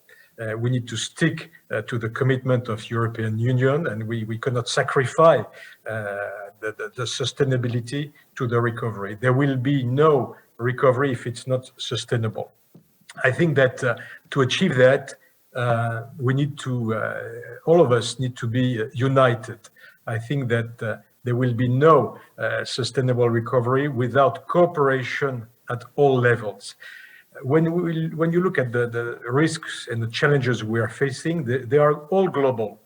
We need to stick to the commitment of European Union, and we cannot sacrifice the sustainability to the recovery. There will be no recovery if it's not sustainable. I think that to achieve that, we need to, all of us need to be united. I think that there will be no sustainable recovery without cooperation at all levels. When you look at the risks and the challenges we are facing, they are all global.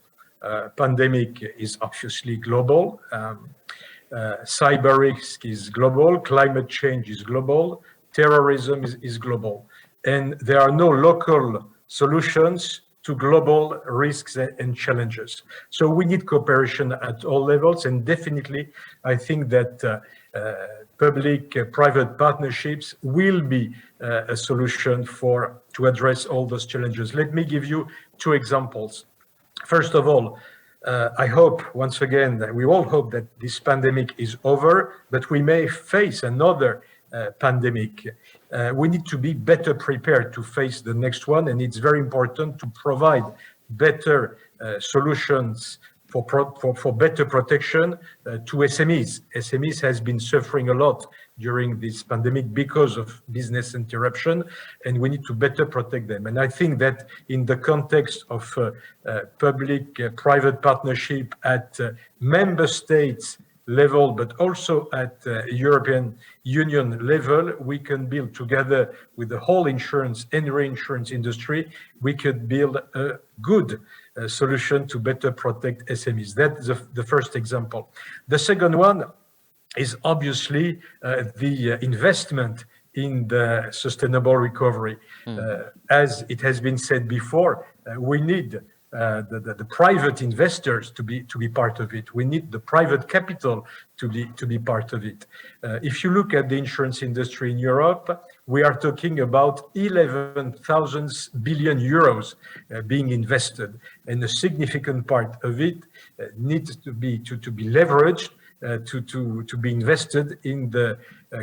Pandemic is obviously global. Cyber risk is global. Climate change is global. Terrorism is global. And there are no local solutions to global risks and challenges. So we need cooperation at all levels. And definitely, I think that public-private partnerships will be a solution to address all those challenges. Let me give you two examples. First of all, I hope, once again, that we all hope that this pandemic is over, but we may face another pandemic. We need to be better prepared to face the next one, and it's very important to provide better solutions for better protection to SMEs. SMEs has been suffering a lot during this pandemic because of business interruption, and we need to better protect them. And I think that in the context of public-private partnership at member states level, but also at European Union level, we can build together with the whole insurance and reinsurance industry, we could build a good solution to better protect SMEs. That's the first example. The second one is obviously the investment in the sustainable recovery. As it has been said before, we need the private investors to be part of it. We need the private capital to be part of it. If you look at the insurance industry in Europe, we are talking about 11,000 billion euros being invested, and a significant part of it needs to be leveraged to be invested in the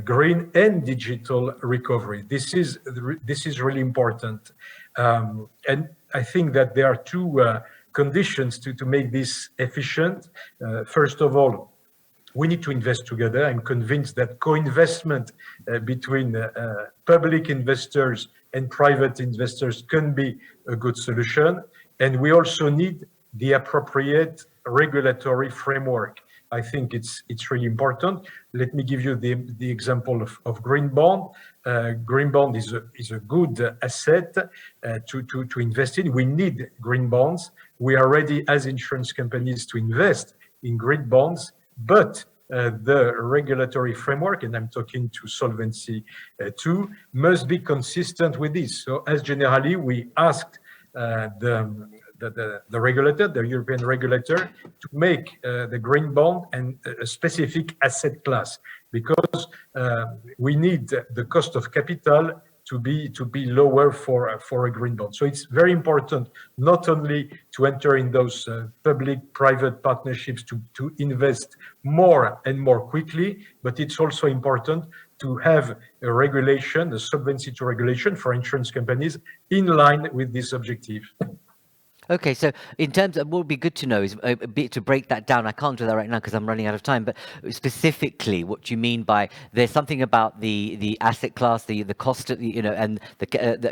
green and digital recovery. This is really important, and I think that there are two conditions to make this efficient. First of all, we need to invest together. I'm convinced that co-investment between public investors and private investors can be a good solution. And we also need the appropriate regulatory framework. I think it's really important. Let me give you the example of green bond. Green bond is a good asset to invest in. We need green bonds. We are ready as insurance companies to invest in green bonds, but the regulatory framework, and I'm talking to Solvency II, must be consistent with this. So as Generali, we asked the regulator, the European regulator, to make the green bond and a specific asset class, because we need the cost of capital to be lower for a green bond. So it's very important not only to enter in those public-private partnerships to invest more and more quickly, but it's also important to have a regulation, a Solvency II regulation for insurance companies in line with this objective. Okay, so in terms of what would be good to know is a bit to break that down. I can't do that right now because I'm running out of time, but specifically what you mean by there's something about the asset class, the cost of, and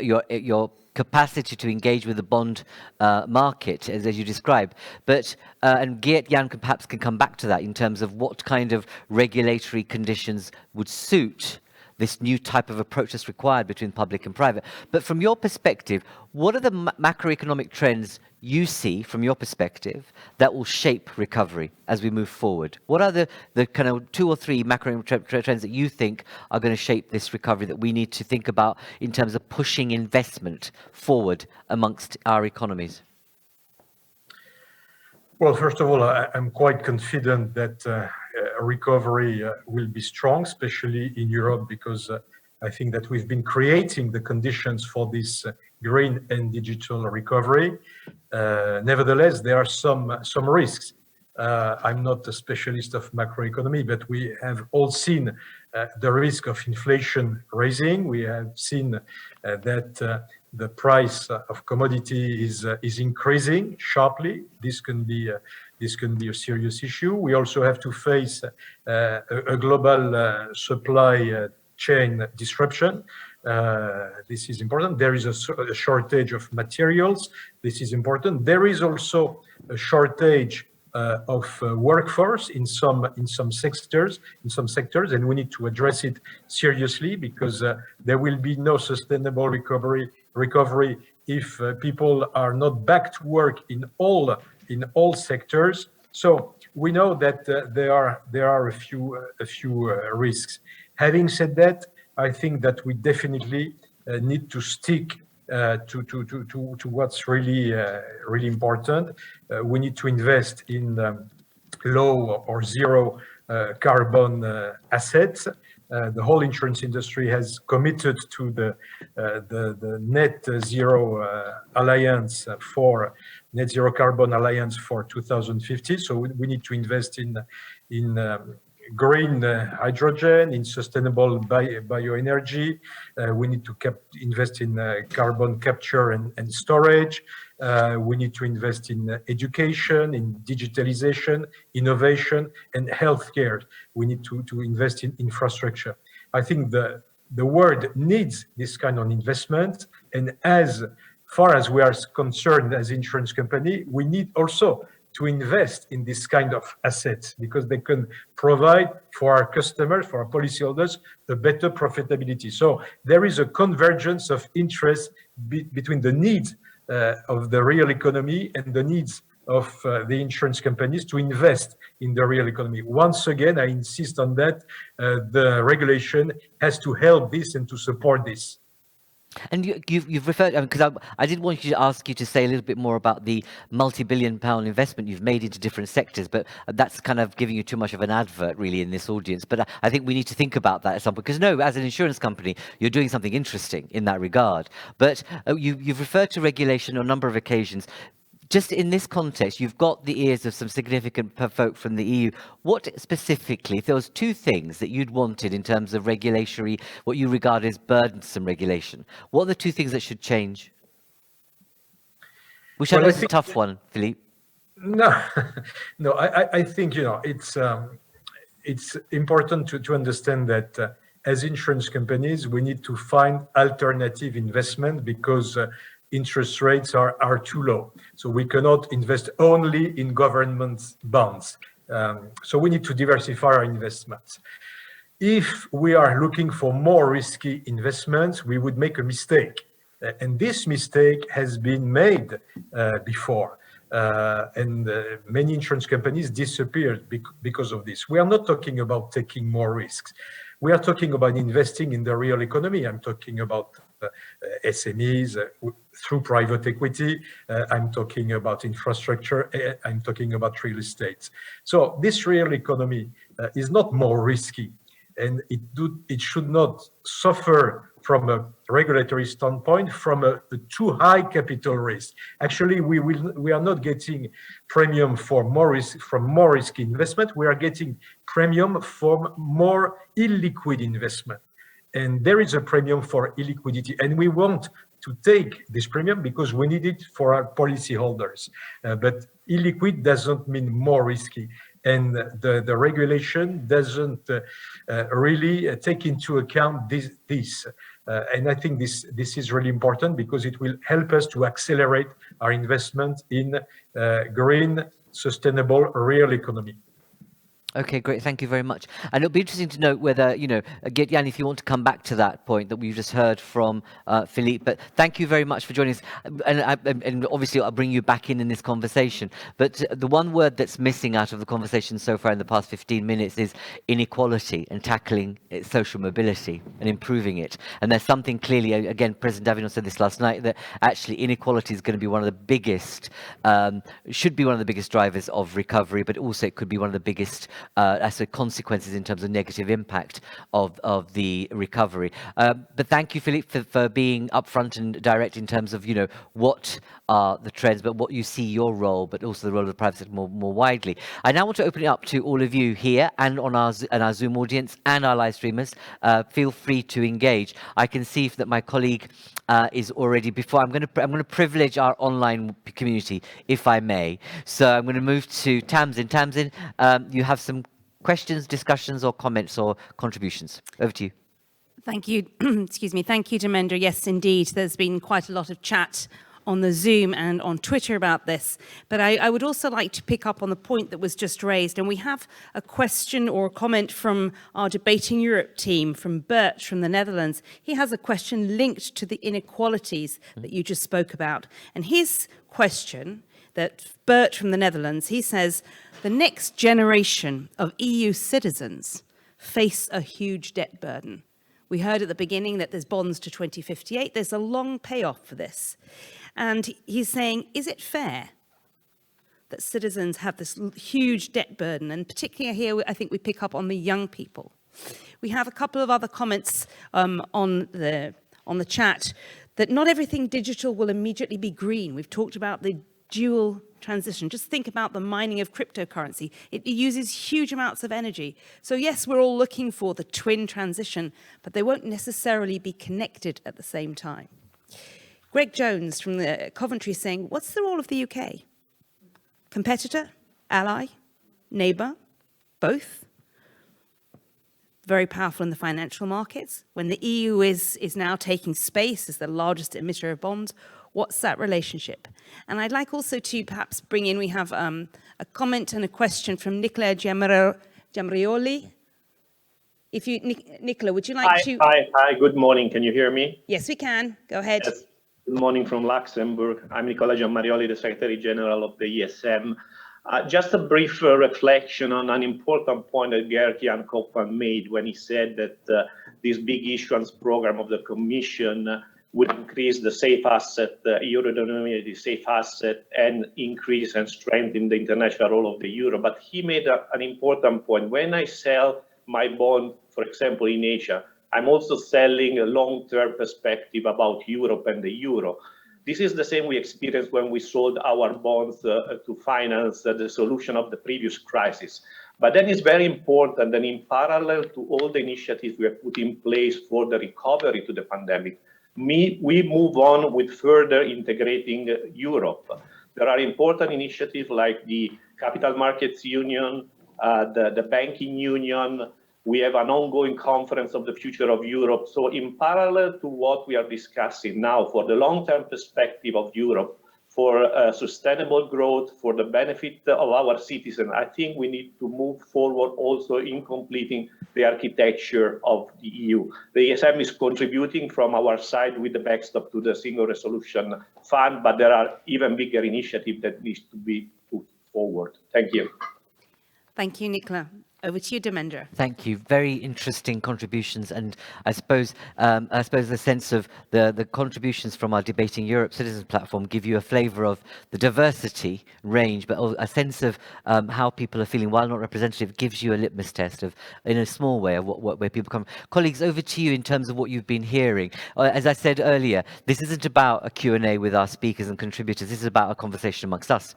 your capacity to engage with the bond market as you described. But and Gert-Jan perhaps can come back to that in terms of what kind of regulatory conditions would suit this new type of approach that's required between public and private. But from your perspective, what are the macroeconomic trends you see from your perspective that will shape recovery as we move forward? What are the kind of 2 or 3 macroeconomic trends that you think are going to shape this recovery that we need to think about in terms of pushing investment forward amongst our economies? Well, first of all, I'm quite confident that recovery will be strong, especially in Europe, because I think that we've been creating the conditions for this green and digital recovery. Nevertheless, there are some risks. I'm not a specialist of macroeconomy, but we have all seen the risk of inflation rising. We have seen that the price of commodity is increasing sharply. This can be a serious issue. We also have to face a global supply chain disruption. This is important. There is a shortage of materials. This is important. There is also a shortage of workforce in some sectors, and we need to address it seriously, because there will be no sustainable recovery if people are not back to work in all sectors. So we know that there are a few risks. Having said that, I think that we definitely need to stick to what's really important. We need to invest in low or zero carbon assets. The whole insurance industry has committed to the net zero alliance for net zero carbon alliance for 2050. So we need to invest in green hydrogen, in sustainable bioenergy. We need to invest in carbon capture and storage. We need to invest in education, in digitalization, innovation, and healthcare. We need to invest in infrastructure. I think the world needs this kind of investment, and as far as we are concerned as insurance company, we need also to invest in this kind of assets because they can provide for our customers, for our policyholders, a better profitability. So there is a convergence of interest between the needs of the real economy and the needs of the insurance companies to invest in the real economy. Once again, I insist on that, the regulation has to help this and to support this. And you've referred, because I did want you to ask you to say a little bit more about the multi-billion-pound investment you've made into different sectors, but that's kind of giving you too much of an advert, really, in this audience. But I think we need to think about that at some point, because no, as an insurance company, you're doing something interesting in that regard. But you've referred to regulation on a number of occasions. Just in this context, you've got the ears of some significant folk from the EU. What specifically, if there was two things that you'd wanted in terms of regulatory, what you regard as burdensome regulation, what are the two things that should change? Which I know is a tough one, Philippe. No, no. I think it's important to understand that as insurance companies, we need to find alternative investment because interest rates are too low. So we cannot invest only in government bonds. So we need to diversify our investments. If we are looking for more risky investments, we would make a mistake. And this mistake has been made before. And many insurance companies disappeared because of this. We are not talking about taking more risks. We are talking about investing in the real economy. I'm talking about SMEs through private equity. I'm talking about infrastructure. I'm talking about real estate. So this real economy is not more risky, and it should not suffer from a regulatory standpoint from a too high capital risk. Actually, we are not getting premium for more risk from more risky investment. We are getting premium from more illiquid investment. And there is a premium for illiquidity, and we want to take this premium because we need it for our policyholders. But illiquid doesn't mean more risky, and the regulation doesn't really take into account this. And I think this is really important because it will help us to accelerate our investment in green, sustainable, real economy. Okay, great. Thank you very much. And it'll be interesting to note whether, Gert-Jan, if you want to come back to that point that we've just heard from Philippe. But thank you very much for joining us. And obviously, I'll bring you back in this conversation. But the one word that's missing out of the conversation so far in the past 15 minutes is inequality and tackling social mobility and improving it. And there's something clearly, again, President Davignon said this last night, that actually inequality is going to be one of the biggest, should be one of the biggest drivers of recovery, but also it could be one of the biggest as a consequences in terms of negative impact of the recovery. But thank you, Philippe, for being upfront and direct in terms of, what are the trends, but what you see your role, but also the role of the private sector more widely. I now want to open it up to all of you here and on our Zoom audience and our live streamers. Feel free to engage. I can see that my colleague is already before. I'm going to privilege our online community, if I may. So I'm going to move to Tamsin. Tamsin, you have some questions, discussions, or comments or contributions. Over to you. Thank you. Excuse me. Thank you, Dharmendra. Yes, indeed. There's been quite a lot of chat on the Zoom and on Twitter about this. But I would also like to pick up on the point that was just raised. And we have a question or a comment from our Debating Europe team, from Bert from the Netherlands. He has a question linked to the inequalities that you just spoke about. And his question, that Bert from the Netherlands, he says, the next generation of EU citizens face a huge debt burden. We heard at the beginning that there's bonds to 2058. There's a long payoff for this. And he's saying, is it fair that citizens have this huge debt burden? And particularly here, I think we pick up on the young people. We have a couple of other comments on the chat that not everything digital will immediately be green. We've talked about the dual transition. Just think about the mining of cryptocurrency. It uses huge amounts of energy. So yes, we're all looking for the twin transition, but they won't necessarily be connected at the same time. Greg Jones from the Coventry saying, what's the role of the UK? Competitor, ally, neighbour, both? Very powerful in the financial markets. When the EU is now taking space as the largest emitter of bonds, what's that relationship? And I'd like also to perhaps bring in, we have a comment and a question from Nicola Giammarioli. If you, Nicola, would you like to? Hi, good morning. Can you hear me? Yes, we can. Go ahead. Yes. Good morning from Luxembourg. I'm Nicola Giammarioli, the Secretary General of the ESM. Just a brief reflection on an important point that Gert-Jan Koopman made when he said that this big issuance program of the Commission would increase the safe asset, euro-denominated safe asset, and increase and strengthen the international role of the euro. But he made an important point. When I sell my bond, for example, in Asia, I'm also selling a long-term perspective about Europe and the euro. This is the same we experienced when we sold our bonds to finance the solution of the previous crisis. But then it's very important that in parallel to all the initiatives we have put in place for the recovery to the pandemic, we move on with further integrating Europe. There are important initiatives like the Capital Markets Union, the Banking Union. We have an ongoing conference of the future of Europe. So in parallel to what we are discussing now for the long-term perspective of Europe, for sustainable growth, for the benefit of our citizens, I think we need to move forward also in completing the architecture of the EU. The ESM is contributing from our side with the backstop to the Single Resolution Fund, but there are even bigger initiatives that need to be put forward. Thank you. Thank you, Nicola. Over to you, Dharmendra. Thank you. Very interesting contributions, and I suppose the sense of the contributions from our Debating Europe Citizens platform give you a flavour of the diversity range, but a sense of how people are feeling. While not representative, gives you a litmus test of, in a small way, of where people come. Colleagues, over to you in terms of what you've been hearing. As I said earlier, this isn't about a Q&A with our speakers and contributors. This is about a conversation amongst us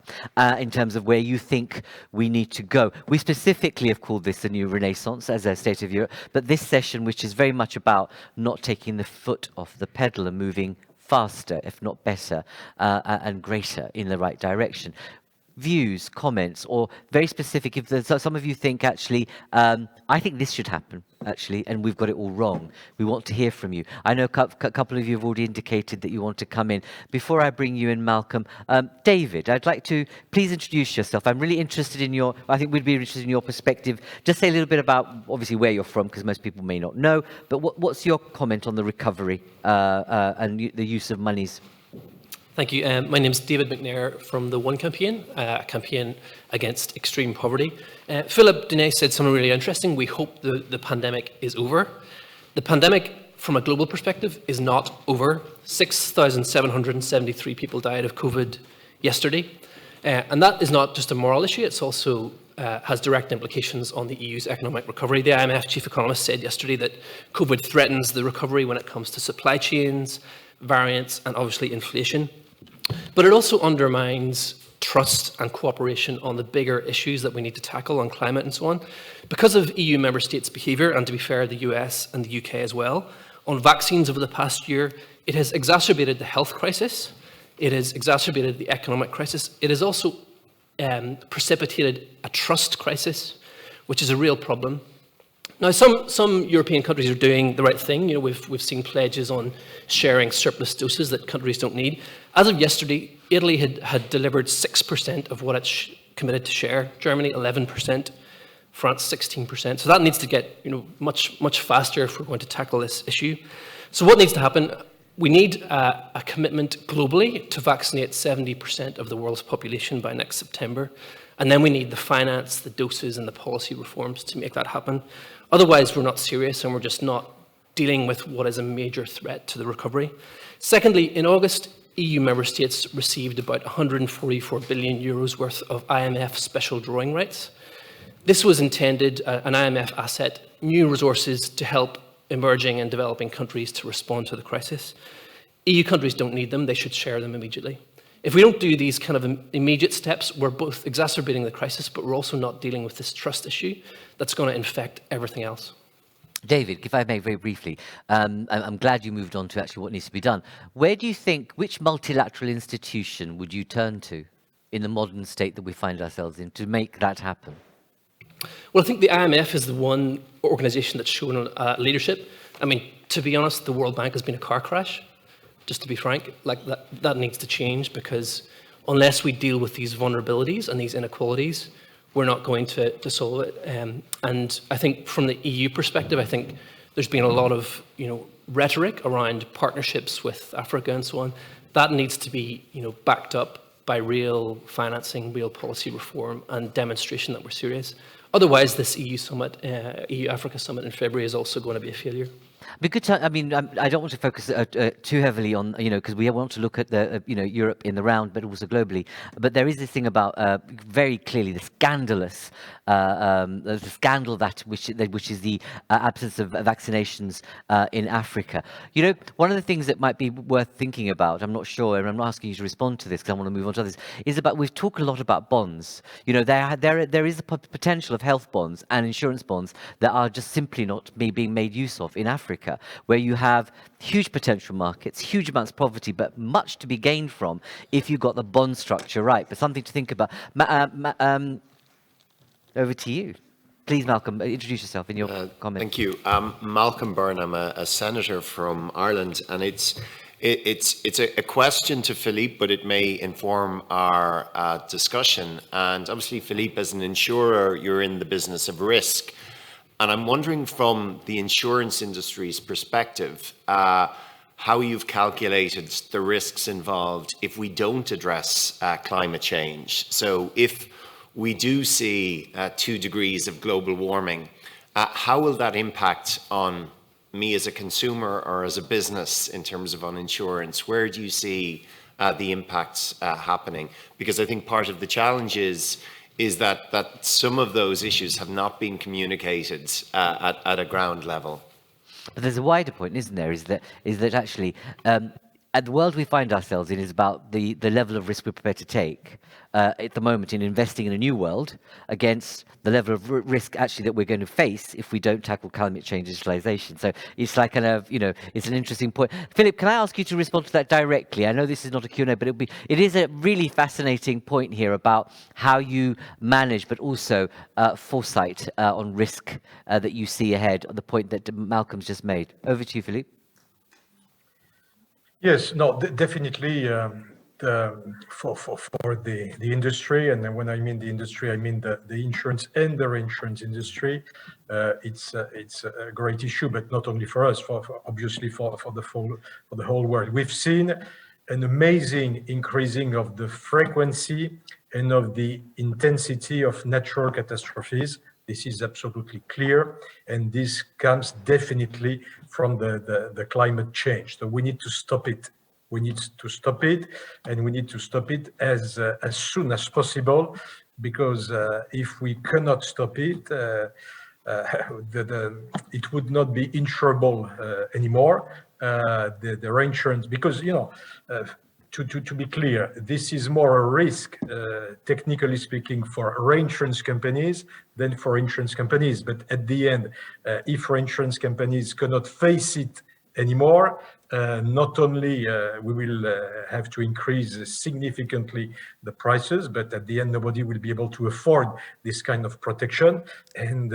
in terms of where you think we need to go. We specifically have called this a new renaissance as a State of Europe, but this session, which is very much about not taking the foot off the pedal and moving faster, if not better, and greater in the right direction. Views, comments, or very specific, if there's, some of you think actually, I think this should happen, actually, and we've got it all wrong. We want to hear from you. I know a couple of you have already indicated that you want to come in. Before I bring you in, Malcolm, David, I'd like to please introduce yourself. I'm really interested in I think we'd be interested in your perspective. Just say a little bit about, obviously, where you're from, because most people may not know, but what's your comment on the recovery and the use of monies? Thank you. My name is David McNair from the One Campaign, a campaign against extreme poverty. Philippe Donnet said something really interesting. We hope the pandemic is over. The pandemic, from a global perspective, is not over. 6,773 people died of COVID yesterday. And that is not just a moral issue, it's also has direct implications on the EU's economic recovery. The IMF chief economist said yesterday that COVID threatens the recovery when it comes to supply chains, variants, and obviously inflation. But it also undermines trust and cooperation on the bigger issues that we need to tackle on climate and so on. Because of EU member states' behaviour, and to be fair, the US and the UK as well, on vaccines over the past year, it has exacerbated the health crisis, it has exacerbated the economic crisis, it has also precipitated a trust crisis, which is a real problem. Now, some European countries are doing the right thing. You know, we've seen pledges on sharing surplus doses that countries don't need. As of yesterday, Italy had delivered 6% of what it's committed to share. Germany 11%, France 16%. So that needs to get much faster if we're going to tackle this issue. So what needs to happen? We need a commitment globally to vaccinate 70% of the world's population by next September. And then we need the finance, the doses, and the policy reforms to make that happen. Otherwise, we're not serious and we're just not dealing with what is a major threat to the recovery. Secondly, in August, EU member states received about 144 billion euros worth of IMF special drawing rights. This was intended, an IMF asset, new resources to help emerging and developing countries to respond to the crisis. EU countries don't need them, they should share them immediately. If we don't do these kind of immediate steps, we're both exacerbating the crisis, but we're also not dealing with this trust issue that's going to infect everything else. David, if I may very briefly, I'm glad you moved on to actually what needs to be done. Where do you think, which multilateral institution would you turn to in the modern state that we find ourselves in to make that happen? Well, I think the IMF is the one organization that's shown leadership. I mean, to be honest, the World Bank has been a car crash, just to be frank. Like that needs to change, because unless we deal with these vulnerabilities and these inequalities, we're not going to solve it. And I think from the EU perspective, I think there's been a lot of rhetoric around partnerships with Africa and so on. That needs to be backed up by real financing, real policy reform, and demonstration that we're serious. Otherwise, this EU-Africa summit in February is also going to be a failure. Be good to, I mean, I don't want to focus too heavily on, because we want to look at the, Europe in the round, but also globally. But there is this thing about very clearly the scandalous, the scandal which is the absence of vaccinations in Africa. One of the things that might be worth thinking about, I'm not sure, and I'm not asking you to respond to this because I want to move on to others, is about, we've talked a lot about bonds. There is a potential of health bonds and insurance bonds that are just simply not being made use of in Africa, where you have huge potential markets, huge amounts of poverty, but much to be gained from if you got the bond structure right. But something to think about. Over to you. Please, Malcolm, introduce yourself in your comment. Thank you. Malcolm Byrne, I'm a senator from Ireland, and it's a question to Philippe, but it may inform our discussion. And obviously, Philippe, as an insurer, you're in the business of risk. And I'm wondering from the insurance industry's perspective, how you've calculated the risks involved if we don't address climate change. So if we do see 2 degrees of global warming, how will that impact on me as a consumer or as a business in terms of on insurance? Where do you see the impacts happening? Because I think part of the challenge is that some of those issues have not been communicated at a ground level. But there's a wider point, isn't there? Is that actually at the world we find ourselves in is about the level of risk we're prepared to take at the moment in investing in a new world against the level of risk actually that we're going to face if we don't tackle climate change digitalization. So it's like it's an interesting point. Philippe, can I ask you to respond to that directly? I know this is not a Q&A, but it is a really fascinating point here about how you manage, but also foresight on risk that you see ahead, the point that Malcolm's just made. Over to you, Philippe. Yes, no, definitely for the industry, and when I mean the industry, I mean the insurance and the reinsurance industry. It's a great issue, but not only for us, obviously for the whole world. We've seen an amazing increasing of the frequency and of the intensity of natural catastrophes. This is absolutely clear, and this comes definitely from the climate change. So we need to stop it. We need to stop it, and we need to stop it as soon as possible, because if we cannot stop it, it would not be insurable anymore. The reinsurance, because to be clear, this is more a risk, technically speaking, for reinsurance companies than for insurance companies. But at the end, if reinsurance companies cannot face it anymore, not only we will have to increase significantly the prices, but at the end, nobody will be able to afford this kind of protection, and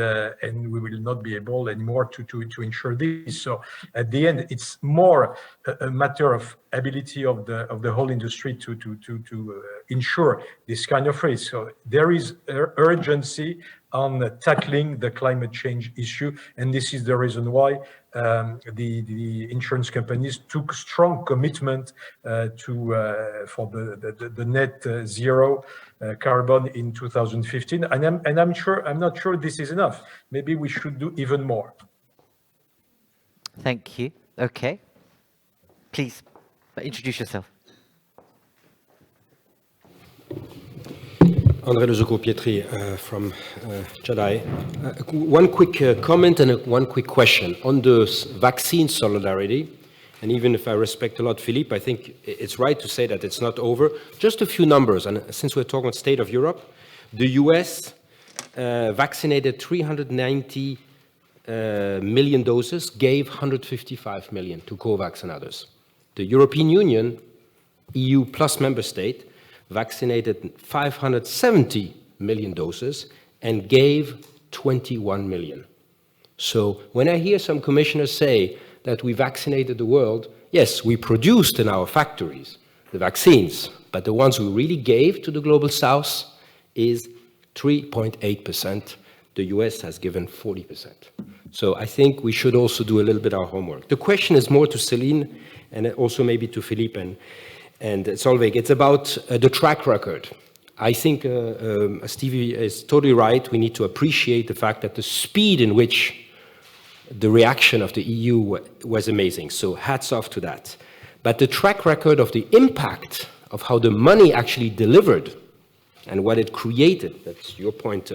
we will not be able anymore to insure this. So at the end, it's more a matter of ability of the whole industry to insure this kind of risk. So there is urgency on tackling the climate change issue, and this is the reason why the insurance companies took strong commitment for the net zero carbon in 2015, and I'm not sure this is enough. Maybe we should do even more. Thank you. Okay, please introduce yourself. Loesekrug-Pietri from Generali. One quick comment and one quick question. On the vaccine solidarity, And even if I respect a lot Philippe, I think it's right to say that it's not over. Just a few numbers, and since we're talking about state of Europe, the US vaccinated 390 million doses, gave 155 million to COVAX and others. The European Union, EU plus member state, vaccinated 570 million doses and gave 21 million. So when I hear some commissioners say that we vaccinated the world, yes, we produced in our factories the vaccines, but the ones we really gave to the global south is 3.8%. The US has given 40%. So I think we should also do a little bit of our homework. The question is more to Céline and also maybe to Philippe and Solveig. It's about the track record. I think Stevie is totally right. We need to appreciate the fact that the speed in which the reaction of the EU was amazing. So hats off to that. But the track record of the impact of how the money actually delivered and what it created, that's your point,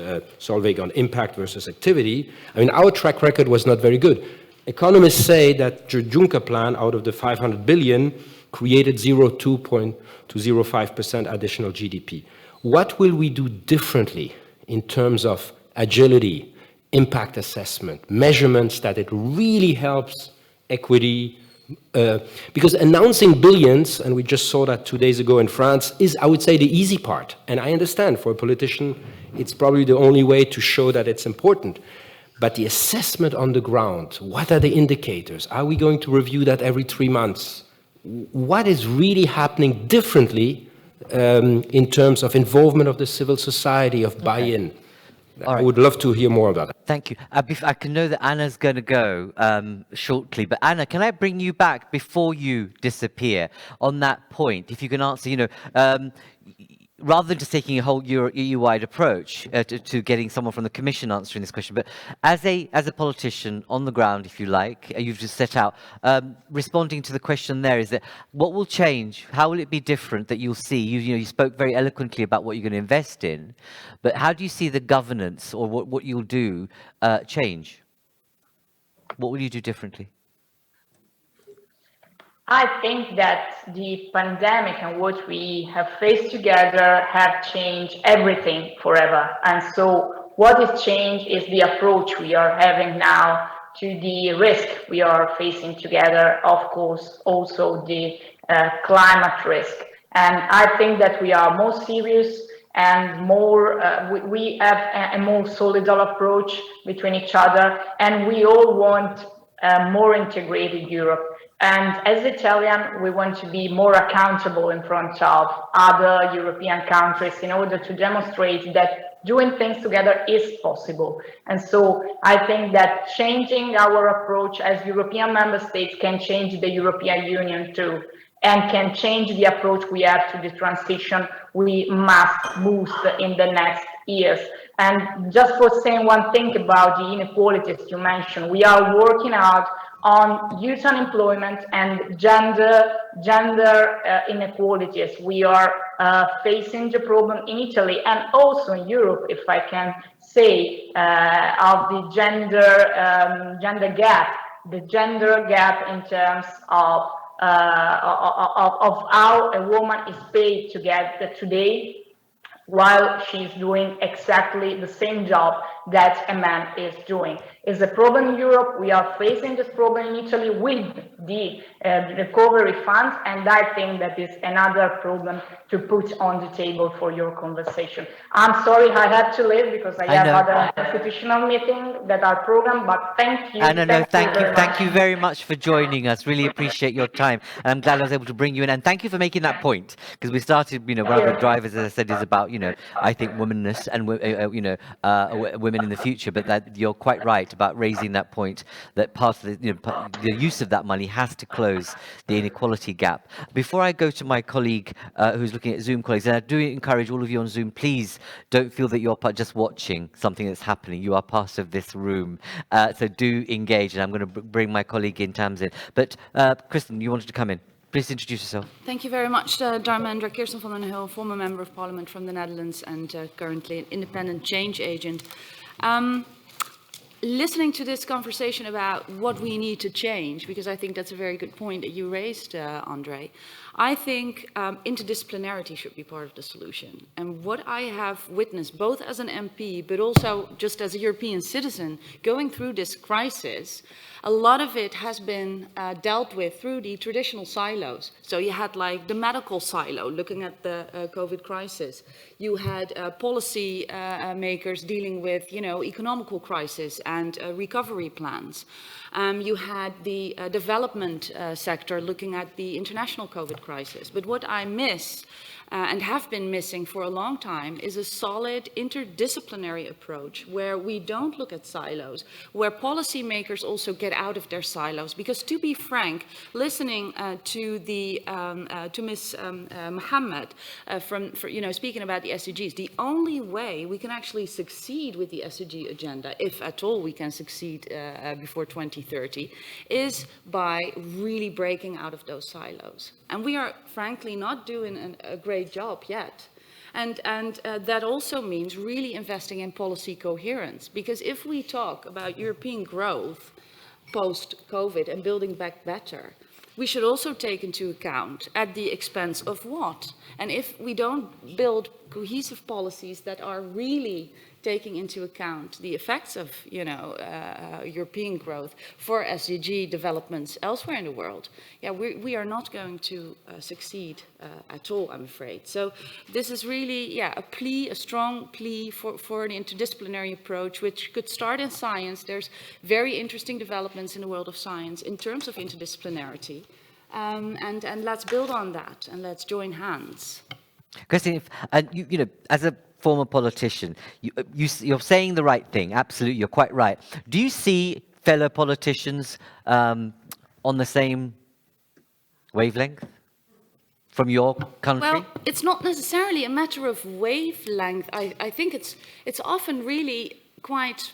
Solveig, on impact versus activity. I mean, our track record was not very good. Economists say that the Juncker plan, out of the 500 billion, created 0.2 to 0.5% additional GDP. What will we do differently in terms of agility, impact assessment, measurements that it really helps equity? Because announcing billions, and we just saw that 2 days ago in France, is, I would say, the easy part. And I understand for a politician, it's probably the only way to show that it's important. But the assessment on the ground, what are the indicators? Are we going to review that every 3 months? What is really happening differently in terms of involvement of the civil society, of buy-in? I would love to hear more about it. Thank you. I can know that Anna's going to go shortly, but Anna, can I bring you back before you disappear on that point? If you can answer, rather than just taking a whole EU-wide approach to getting someone from the Commission answering this question, but as a politician on the ground, if you like, you've just set out, responding to the question there is that what will change? How will it be different that you'll see? You spoke very eloquently about what you're going to invest in, but how do you see the governance or what you'll do change? What will you do differently? I think that the pandemic and what we have faced together have changed everything forever. And so what is changed is the approach we are having now to the risk we are facing together, of course, also the climate risk. And I think that we are more serious and more, we have a more solid approach between each other, and we all want a more integrated Europe. And as Italian, we want to be more accountable in front of other European countries in order to demonstrate that doing things together is possible. And so I think that changing our approach as European member states can change the European Union too, and can change the approach we have to the transition we must boost in the next years. And just for saying one thing about the inequalities you mentioned, we are working out on youth unemployment and gender inequalities. We are facing the problem in Italy and also in Europe, if I can say, of the gender gap. The gender gap in terms of how a woman is paid to get today, while she's doing exactly the same job that a man is doing. It's a problem in Europe. We are facing this problem in Italy with the recovery funds, and I think that is another problem to put on the table for your conversation. I'm sorry I had to leave because I have other institutional meetings that are programmed, but thank you. Thank you very much for joining us. Really appreciate your time, and I'm glad I was able to bring you in, and thank you for making that point, because we started, one of the drivers, as I said, is about, I think womanness and, women in the future, but that you're quite right about raising that point, that part of the use of that money has to close the inequality gap. Before I go to my colleague who's looking at Zoom colleagues, and I do encourage all of you on Zoom, please don't feel that you're just watching something that's happening. You are part of this room. So do engage, and I'm going to bring my colleague in, Tamsin. But Kristen, you wanted to come in. Please introduce yourself. Thank you very much, Dharmendra. Kirsten van den Hill, former Member of Parliament from the Netherlands and currently an independent change agent. listening to this conversation about what we need to change, because I think that's a very good point that you raised, Andre, I think interdisciplinarity should be part of the solution. And what I have witnessed, both as an MP, but also just as a European citizen, going through this crisis, a lot of it has been dealt with through the traditional silos. So you had like the medical silo looking at the COVID crisis. You had policy makers dealing with, economical crisis and recovery plans. You had the development sector looking at the international COVID crisis. But what I miss and have been missing for a long time is a solid interdisciplinary approach where we don't look at silos, where policymakers also get out of their silos. Because to be frank, listening to Ms. Mohammed speaking about the SDGs, the only way we can actually succeed with the SDG agenda, if at all we can succeed before 2030, is by really breaking out of those silos. And we are frankly not doing a great job yet. And that also means really investing in policy coherence. Because if we talk about European growth post-COVID and building back better, we should also take into account at the expense of what? And if we don't build cohesive policies that are really taking into account the effects of, European growth for SDG developments elsewhere in the world, we are not going to succeed at all, I'm afraid. So this is really, a strong plea for an interdisciplinary approach, which could start in science. There's very interesting developments in the world of science in terms of interdisciplinarity. And let's build on that and let's join hands. Christine, as a former politician, you're saying the right thing. Absolutely, you're quite right. Do you see fellow politicians on the same wavelength from your country? Well, it's not necessarily a matter of wavelength. I think it's often really quite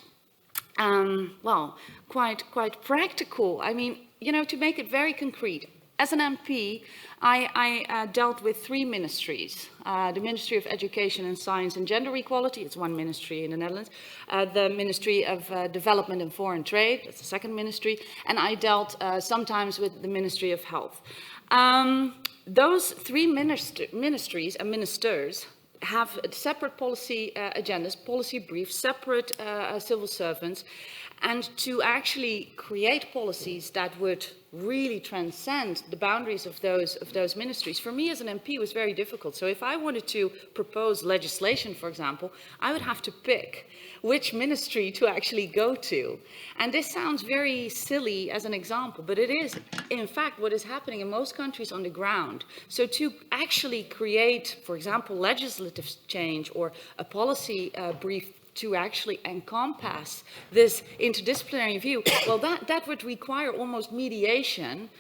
practical. I mean, to make it very concrete. As an MP, I dealt with 3 ministries. The Ministry of Education and Science and Gender Equality, it's one ministry in the Netherlands. The Ministry of Development and Foreign Trade, that's the second ministry. And I dealt sometimes with the Ministry of Health. Those 3 ministries and ministers have separate policy agendas, policy briefs, separate civil servants, and to actually create policies that would really transcend the boundaries of those ministries, for me as an MP was very difficult. So if I wanted to propose legislation, for example, I would have to pick which ministry to actually go to. And this sounds very silly as an example, but it is, in fact, what is happening in most countries on the ground. So to actually create, for example, legislative change or a policy brief to actually encompass this interdisciplinary view, well, that would require almost mediation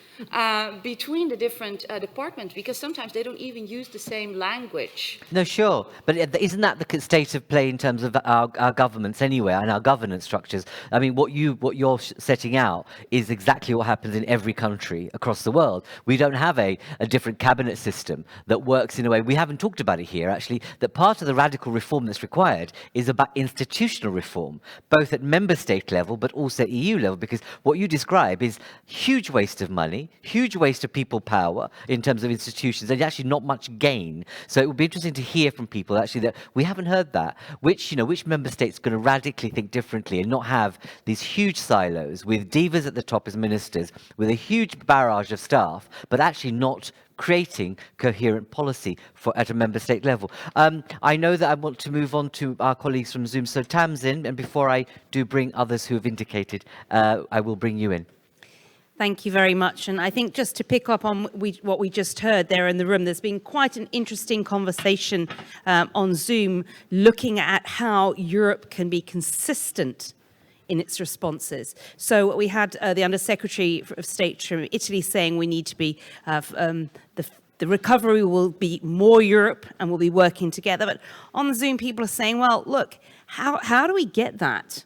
between the different departments, because sometimes they don't even use the same language. No, sure. But isn't that the state of play in terms of our governments anyway, and our governance structures? I mean, what you're setting out is exactly what happens in every country across the world. We don't have a different cabinet system that works in a way, we haven't talked about it here actually, that part of the radical reform that's required is about institutional reform, both at member state level, but also EU level, because what you describe is huge waste of money, huge waste of people power in terms of institutions, and actually not much gain. So it would be interesting to hear from people actually that we haven't heard that. Which member state's going to radically think differently and not have these huge silos with divas at the top as ministers, with a huge barrage of staff, but actually not creating coherent policy at a member state level. I know that I want to move on to our colleagues from Zoom. So Tamsin, and before I do bring others who have indicated, I will bring you in. Thank you very much. And I think just to pick up on what we just heard there in the room, there's been quite an interesting conversation on Zoom looking at how Europe can be consistent in its responses. So we had the Undersecretary of State from Italy saying we need to be, the recovery will be more Europe and we'll be working together. But on the Zoom, people are saying, well, look, how do we get that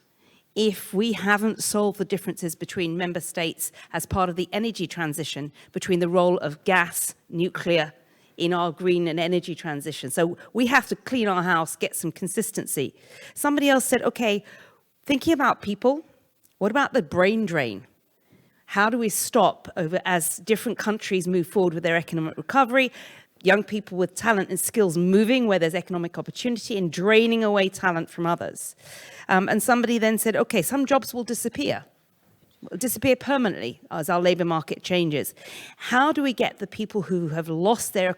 if we haven't solved the differences between member states as part of the energy transition, between the role of gas, nuclear, in our green and energy transition? So we have to clean our house, get some consistency. Somebody else said, okay, Thinking about people, what about the brain drain? How do we stop as different countries move forward with their economic recovery, young people with talent and skills moving where there's economic opportunity and draining away talent from others? And somebody then said, okay, some jobs will disappear permanently as our labor market changes. How do we get the people who have lost their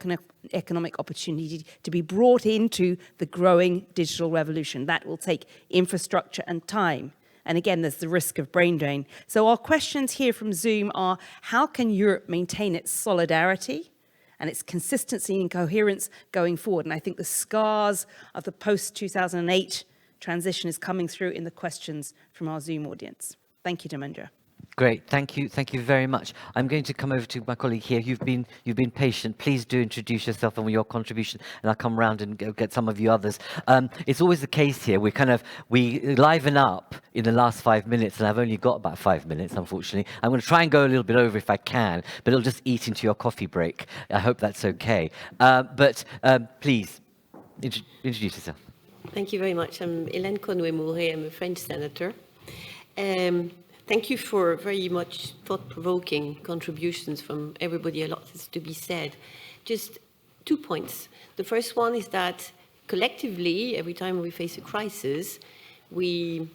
economic opportunity to be brought into the growing digital revolution? That will take infrastructure and time. And again, there's the risk of brain drain. So our questions here from Zoom are, how can Europe maintain its solidarity and its consistency and coherence going forward? And I think the scars of the post-2008 transition is coming through in the questions from our Zoom audience. Thank you, Dharmendra. Great, thank you very much. I'm going to come over to my colleague here. You've been patient. Please do introduce yourself and your contribution, and I'll come round and get some of you others. It's always the case here. We liven up in the last 5 minutes, and I've only got about 5 minutes, unfortunately. I'm going to try and go a little bit over if I can, but it'll just eat into your coffee break. I hope that's okay. But please introduce yourself. Thank you very much. I'm Hélène Conway-Mouret. I'm a French senator. Thank you for very much thought-provoking contributions from everybody. A lot is to be said. Just 2 points. The first one is that collectively, every time we face a crisis, we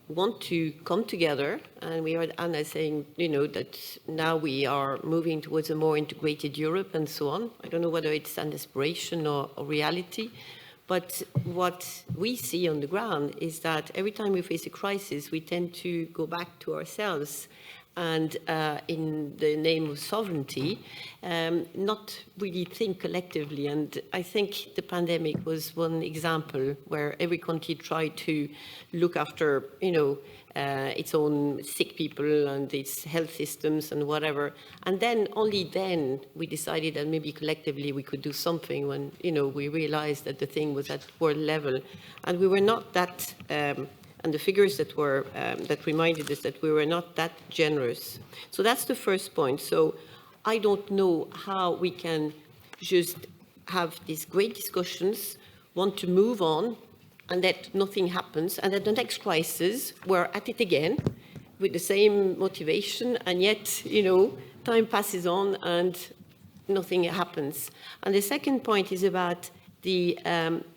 want to come together, and we heard Anna saying, that now we are moving towards a more integrated Europe and so on. I don't know whether it's an aspiration or reality. But what we see on the ground is that every time we face a crisis, we tend to go back to ourselves and in the name of sovereignty, not really think collectively. And I think the pandemic was one example where every country tried to look after, its own sick people and its health systems and whatever. And then only then we decided that maybe collectively we could do something when, we realized that the thing was at world level. And we were not that, and the figures that were, that reminded us that we were not that generous. So that's the first point. So I don't know how we can just have these great discussions, want to move on, and that nothing happens, and at the next crisis, we're at it again with the same motivation, and yet, time passes on and nothing happens. And the second point is about the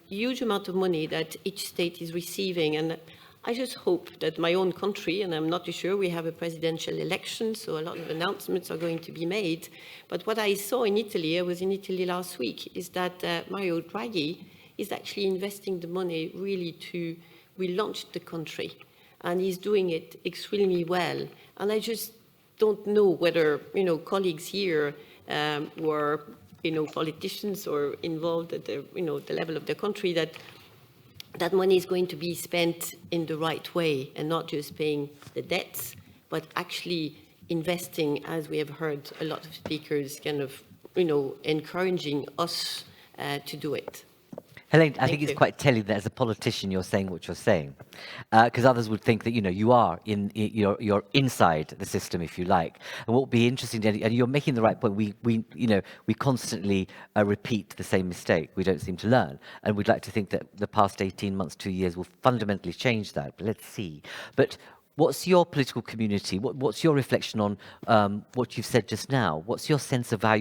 huge amount of money that each state is receiving. And I just hope that my own country, and I'm not too sure, we have a presidential election, so a lot of announcements are going to be made. But what I saw in Italy, I was in Italy last week, is that Mario Draghi is actually investing the money really to relaunch the country. And he's doing it extremely well. And I just don't know whether, colleagues here were, politicians or involved at the, the level of the country, that money is going to be spent in the right way and not just paying the debts, but actually investing, as we have heard a lot of speakers kind of, encouraging us to do it. Hélène, I think it's quite telling that as a politician you're saying what you're saying, because others would think that you are you're inside the system, if you like. And what would be interesting, and you're making the right point. We constantly repeat the same mistake. We don't seem to learn, and we'd like to think that the past 18 months, 2 years will fundamentally change that. But let's see. But what's your political community? What's your reflection on what you've said just now? What's your sense of how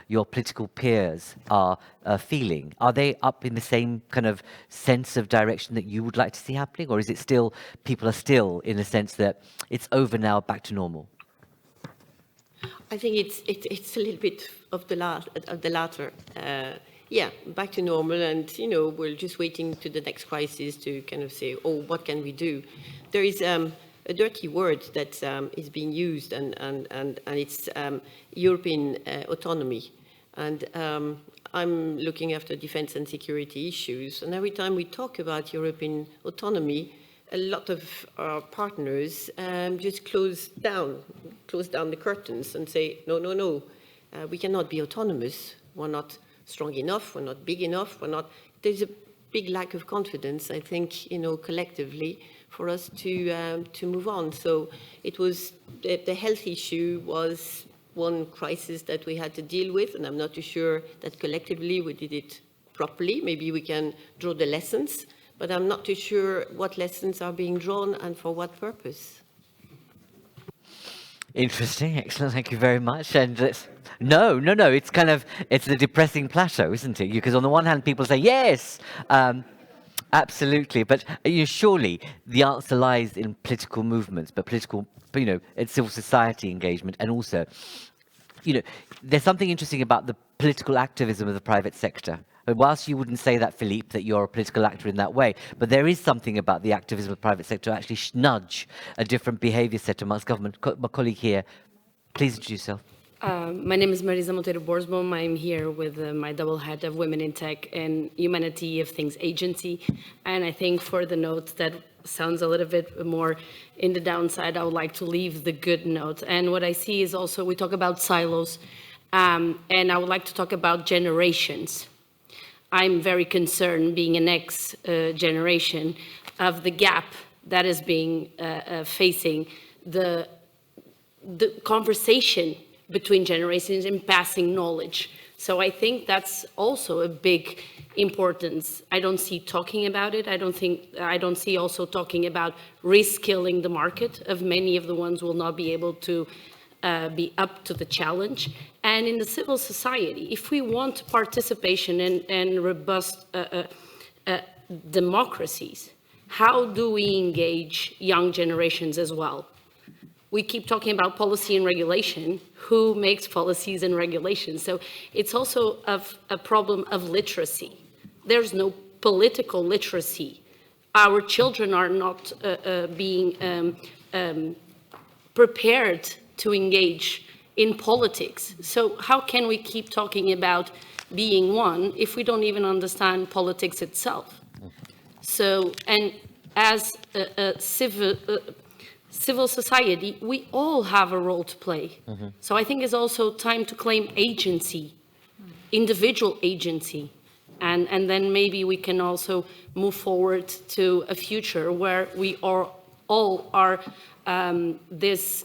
your political peers are feeling? Are they up in the same kind of sense of direction that you would like to see happening? Or is it still, people are still in the sense that it's over now, back to normal? I think it's a little bit of the latter. Yeah, back to normal, and we're just waiting to the next crisis to kind of say, oh, what can we do? There is a dirty word that is being used, and it's European autonomy. And I'm looking after defense and security issues, and every time we talk about European autonomy, a lot of our partners just close down the curtains and say, no, we cannot be autonomous. We're not strong enough. We're not big enough. There's a big lack of confidence, I think, collectively, for us to move on. So it was the health issue was one crisis that we had to deal with, and I'm not too sure that collectively we did it properly. Maybe we can draw the lessons, but I'm not too sure what lessons are being drawn and for what purpose. Interesting, excellent, thank you very much. And no, it's kind of, it's a depressing plateau, isn't it? Because on the one hand, people say, yes, absolutely, but surely the answer lies in political movements, but political, it's civil society engagement, and also, there's something interesting about the political activism of the private sector. Whilst you wouldn't say that, Philippe, that you're a political actor in that way, but there is something about the activism of the private sector to actually nudge a different behaviour set amongst government. My colleague here, please introduce yourself. My name is Marisa Monteiro-Borsboom. I'm here with my double hat of Women in Tech and Humanity of Things Agency. And I think for the note that sounds a little bit more in the downside, I would like to leave the good note. And what I see is also, we talk about silos, and I would like to talk about generations. I'm very concerned, being a next generation, of the gap that is being facing the conversation between generations in passing knowledge. So I think that's also a big importance. I don't see talking about it. I don't see also talking about reskilling the market of many of the ones who will not be able to be up to the challenge. And in the civil society, if we want participation and robust democracies, how do we engage young generations as well? We keep talking about policy and regulation. Who makes policies and regulations? So it's also a problem of literacy. There's no political literacy. Our children are not being prepared to engage in politics. So how can we keep talking about being one if we don't even understand politics itself? So, and as a civil society, we all have a role to play. Mm-hmm. So I think it's also time to claim agency, individual agency, and then maybe we can also move forward to a future where we all are this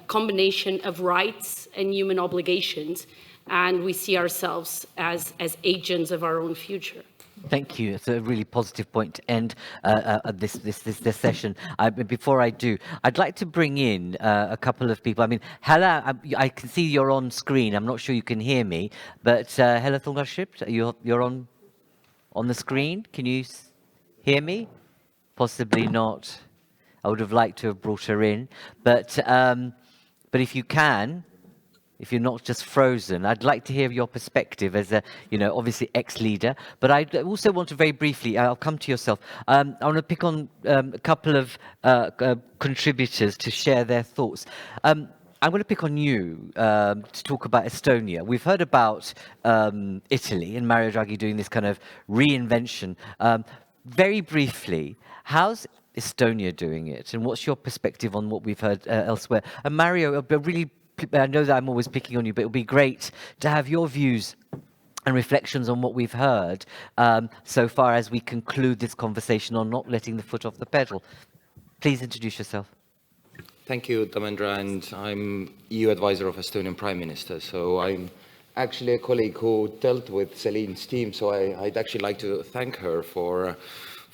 combination of rights and human obligations, and we see ourselves as agents of our own future. Thank you. It's a really positive point to end this session. Before I do, I'd like to bring in a couple of people. I mean, Hella, I can see you're on screen. I'm not sure you can hear me, but Hella Thundership, you're on the screen. Can you hear me? Possibly not. I would have liked to have brought her in, but if you can. If you're not just frozen, I'd like to hear your perspective as a, obviously ex-leader, but I also want to very briefly, I'll come to yourself, I want to pick on a couple of contributors to share their thoughts. I'm going to pick on you to talk about Estonia. We've heard about Italy and Mario Draghi doing this kind of reinvention. Very briefly, how's Estonia doing it? And what's your perspective on what we've heard elsewhere? And Mario, really, I know that I'm always picking on you, but it would be great to have your views and reflections on what we've heard so far as we conclude this conversation on not letting the foot off the pedal. Please introduce yourself. Thank you, Dharmendra, and I'm EU advisor of Estonian Prime Minister. So I'm actually a colleague who dealt with Céline's team, so I'd actually like to thank her for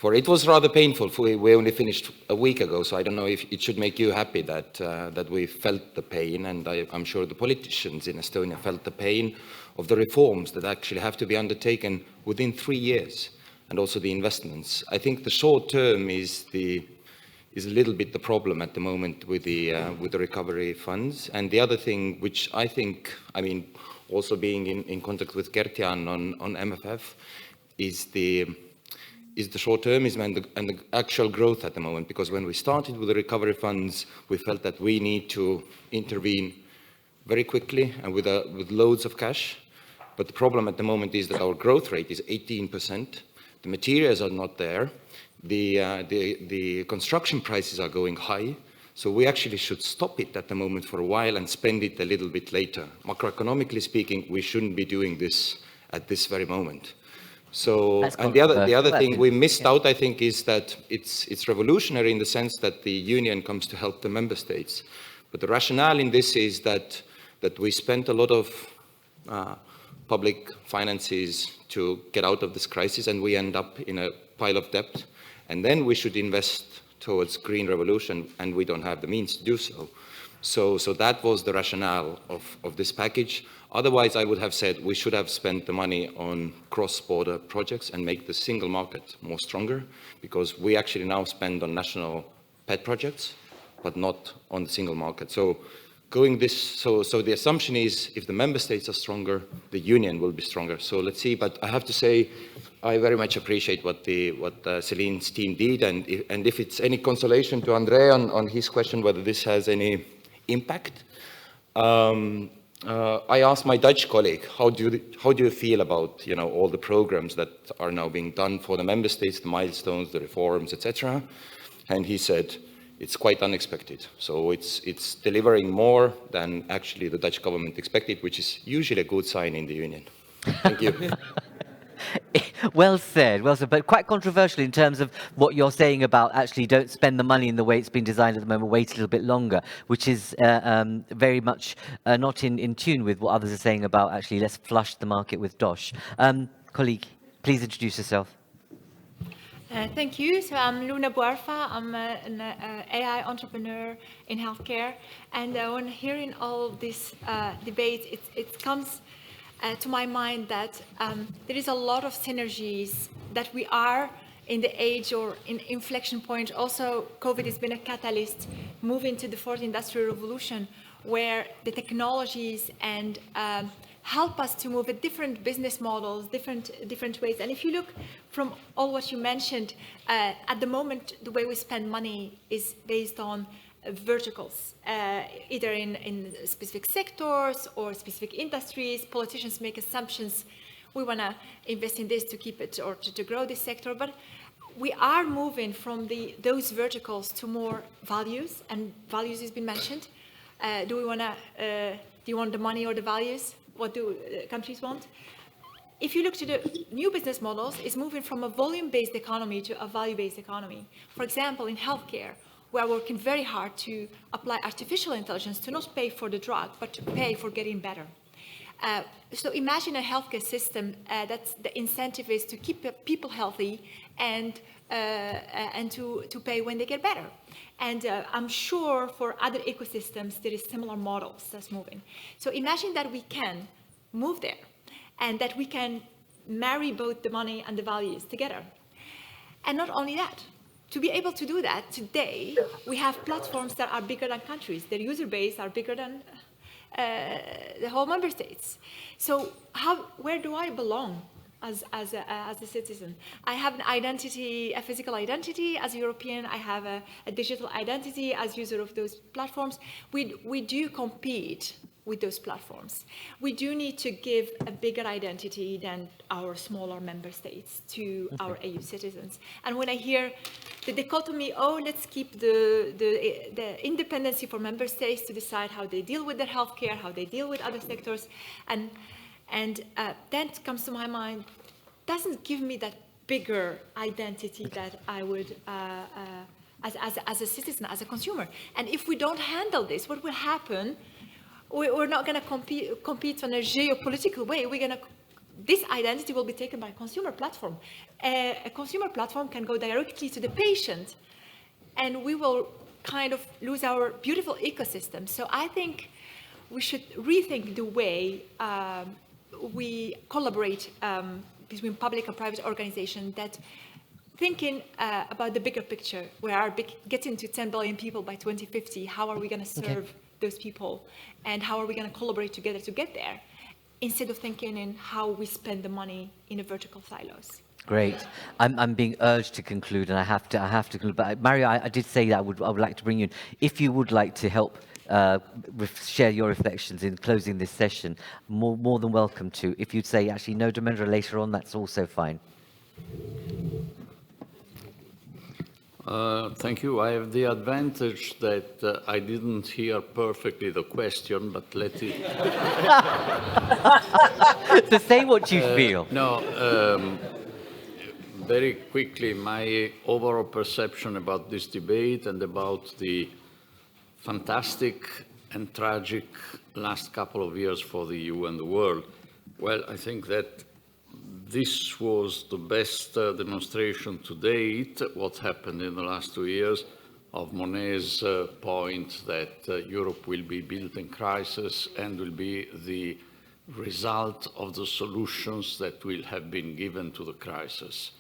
it was rather painful. We only finished a week ago, so I don't know if it should make you happy that we felt the pain, and I'm sure the politicians in Estonia felt the pain of the reforms that actually have to be undertaken within 3 years, and also the investments. I think the short term is a little bit the problem at the moment with the recovery funds. And the other thing, which I think, also being in contact with Gert-Jan on MFF, is the short-termism and the actual growth at the moment. Because when we started with the recovery funds, we felt that we need to intervene very quickly and with loads of cash. But the problem at the moment is that our growth rate is 18%. The materials are not there. The construction prices are going high. So we actually should stop it at the moment for a while and spend it a little bit later. Macroeconomically speaking, we shouldn't be doing this at this very moment. So, and the other thing we missed out, I think, is that it's revolutionary in the sense that the union comes to help the member states. But the rationale in this is that we spent a lot of public finances to get out of this crisis, and we end up in a pile of debt. And then we should invest towards green revolution, and we don't have the means to do so. So that was the rationale of this package. Otherwise, I would have said we should have spent the money on cross-border projects and make the single market more stronger, because we actually now spend on national pet projects, but not on the single market. So going this, so the assumption is if the member states are stronger, the union will be stronger. So let's see. But I have to say, I very much appreciate what Céline's team did, and if it's any consolation to André on his question whether this has any impact, I asked my Dutch colleague, how do you feel about all the programs that are now being done for the member states, the milestones, the reforms, etc. And he said it's quite unexpected. So it's delivering more than actually the Dutch government expected, which is usually a good sign in the union. Thank you. Well said, but quite controversial in terms of what you're saying about actually don't spend the money in the way it's been designed at the moment, wait a little bit longer, which is very much not in tune with what others are saying about actually let's flush the market with dosh. Colleague, please introduce yourself. Thank you. So I'm Luna Buarfa. I'm an AI entrepreneur in healthcare. And when hearing all this debate, it comes to my mind that there is a lot of synergies, that we are in the age or in inflection point. Also, COVID has been a catalyst moving to the fourth industrial revolution, where the technologies and help us to move at different business models, different ways. And if you look from all what you mentioned, at the moment, the way we spend money is based on verticals, either in specific sectors or specific industries. Politicians make assumptions. We want to invest in this to keep it or to grow this sector. But we are moving from those verticals to more values, and values has been mentioned. Do you want the money or the values? What do countries want? If you look to the new business models, it's moving from a volume-based economy to a value-based economy. For example, in healthcare, we are working very hard to apply artificial intelligence to not pay for the drug, but to pay for getting better. So imagine a healthcare system that the incentive is to keep people healthy and to pay when they get better. And I'm sure for other ecosystems, there is similar models that's moving. So imagine that we can move there and that we can marry both the money and the values together. And not only that, to be able to do that today, we have platforms that are bigger than countries. Their user base are bigger than the whole member states. So where do I belong as a citizen? I have an identity, a physical identity as a European. I have a digital identity as user of those platforms. We do compete with those platforms. We do need to give a bigger identity than our smaller member states to our EU citizens. And when I hear the dichotomy, let's keep the independency for member states to decide how they deal with their healthcare, how they deal with other sectors, and that comes to my mind, doesn't give me that bigger identity that I would, as a citizen, as a consumer. And if we don't handle this, what will happen? We're not going to compete on a geopolitical way. This identity will be taken by a consumer platform. A consumer platform can go directly to the patient, and we will kind of lose our beautiful ecosystem. So I think we should rethink the way we collaborate between public and private organizations, that thinking about the bigger picture. We are getting to 10 billion people by 2050. How are we going to serve those people, and how are we going to collaborate together to get there, instead of thinking in how we spend the money in a vertical silos? Great. I'm being urged to conclude, and I have to conclude. But Mario, I did say that I would like to bring you in. If you would like to help share your reflections in closing this session, more than welcome to. If you'd say actually no, Dharmendra, later on, that's also fine. Thank you. I have the advantage that I didn't hear perfectly the question, but let it... So say what you feel. No, very quickly, my overall perception about this debate and about the fantastic and tragic last couple of years for the EU and the world. Well, I think that this was the best demonstration to date, what happened in the last 2 years, of Monnet's point that Europe will be built in crisis and will be the result of the solutions that will have been given to the crisis.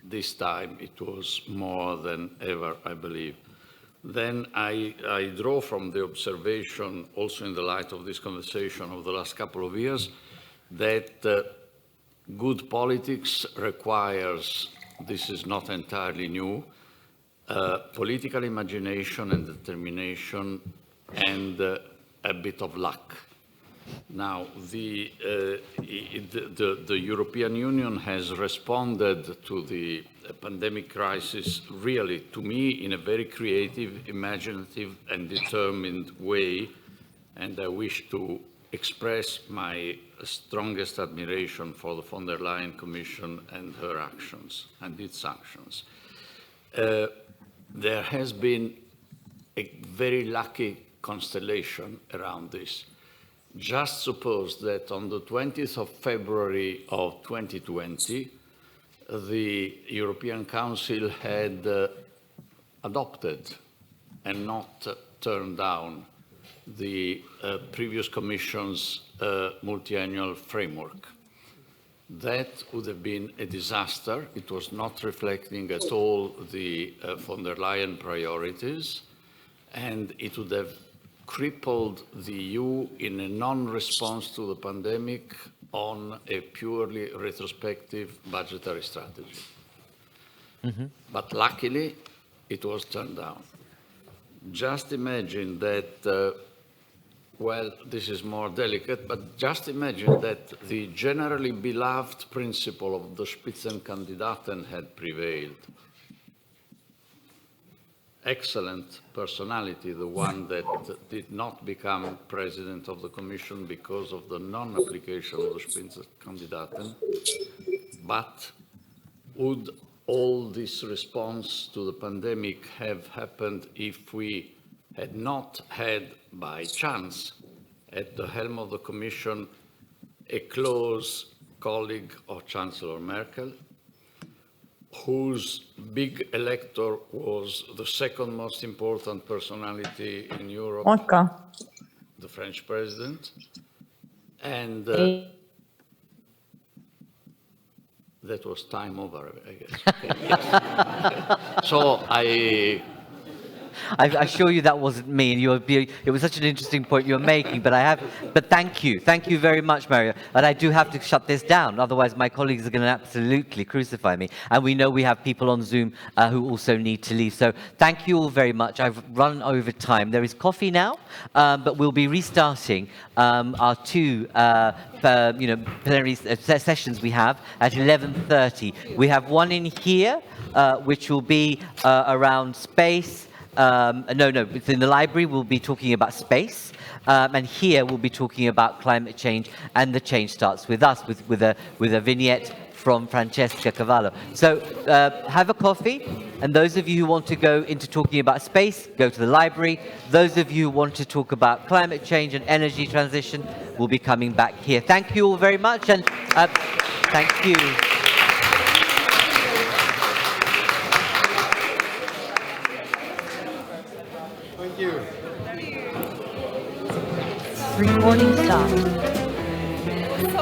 This time it was more than ever, I believe. Then I draw from the observation, also in the light of this conversation of the last couple of years, that good politics requires, this is not entirely new, political imagination and determination and a bit of luck. Now, the European Union has responded to the pandemic crisis really, to me, in a very creative, imaginative and determined way, and I wish to express my strongest admiration for the von der Leyen Commission and her actions, and its actions. There has been a very lucky constellation around this. Just suppose that on the 20th of February of 2020, the European Council had adopted and not turned down the previous Commission's multi-annual framework. That would have been a disaster. It was not reflecting at all the von der Leyen priorities, and it would have crippled the EU in a non-response to the pandemic on a purely retrospective budgetary strategy. Mm-hmm. But luckily, it was turned down. Just imagine that, well, this is more delicate, but just imagine that the generally beloved principle of the Spitzenkandidaten had prevailed. Excellent personality, the one that did not become president of the Commission because of the non-application of the Spitzenkandidaten. But would all this response to the pandemic have happened if we had not had, by chance, at the helm of the Commission, a close colleague of Chancellor Merkel, whose big elector was the second most important personality in Europe, the French president, and that was time over, I guess. Yes. So I assure you that wasn't me, and it was such an interesting point you were making, but thank you very much, Mario, and I do have to shut this down, otherwise my colleagues are going to absolutely crucify me, and we know we have people on Zoom who also need to leave, so thank you all very much. I've run over time. There is coffee now, but we'll be restarting our two plenary sessions we have at 11:30. We have one in here, which will be around space. No, it's in the library. We'll be talking about space, and here we'll be talking about climate change, and the change starts with us, with a vignette from Francesca Cavallo. So have a coffee, and those of you who want to go into talking about space, go to the library. Those of you who want to talk about climate change and energy transition will be coming back here. Thank you all very much, and thank you. Recording stopped.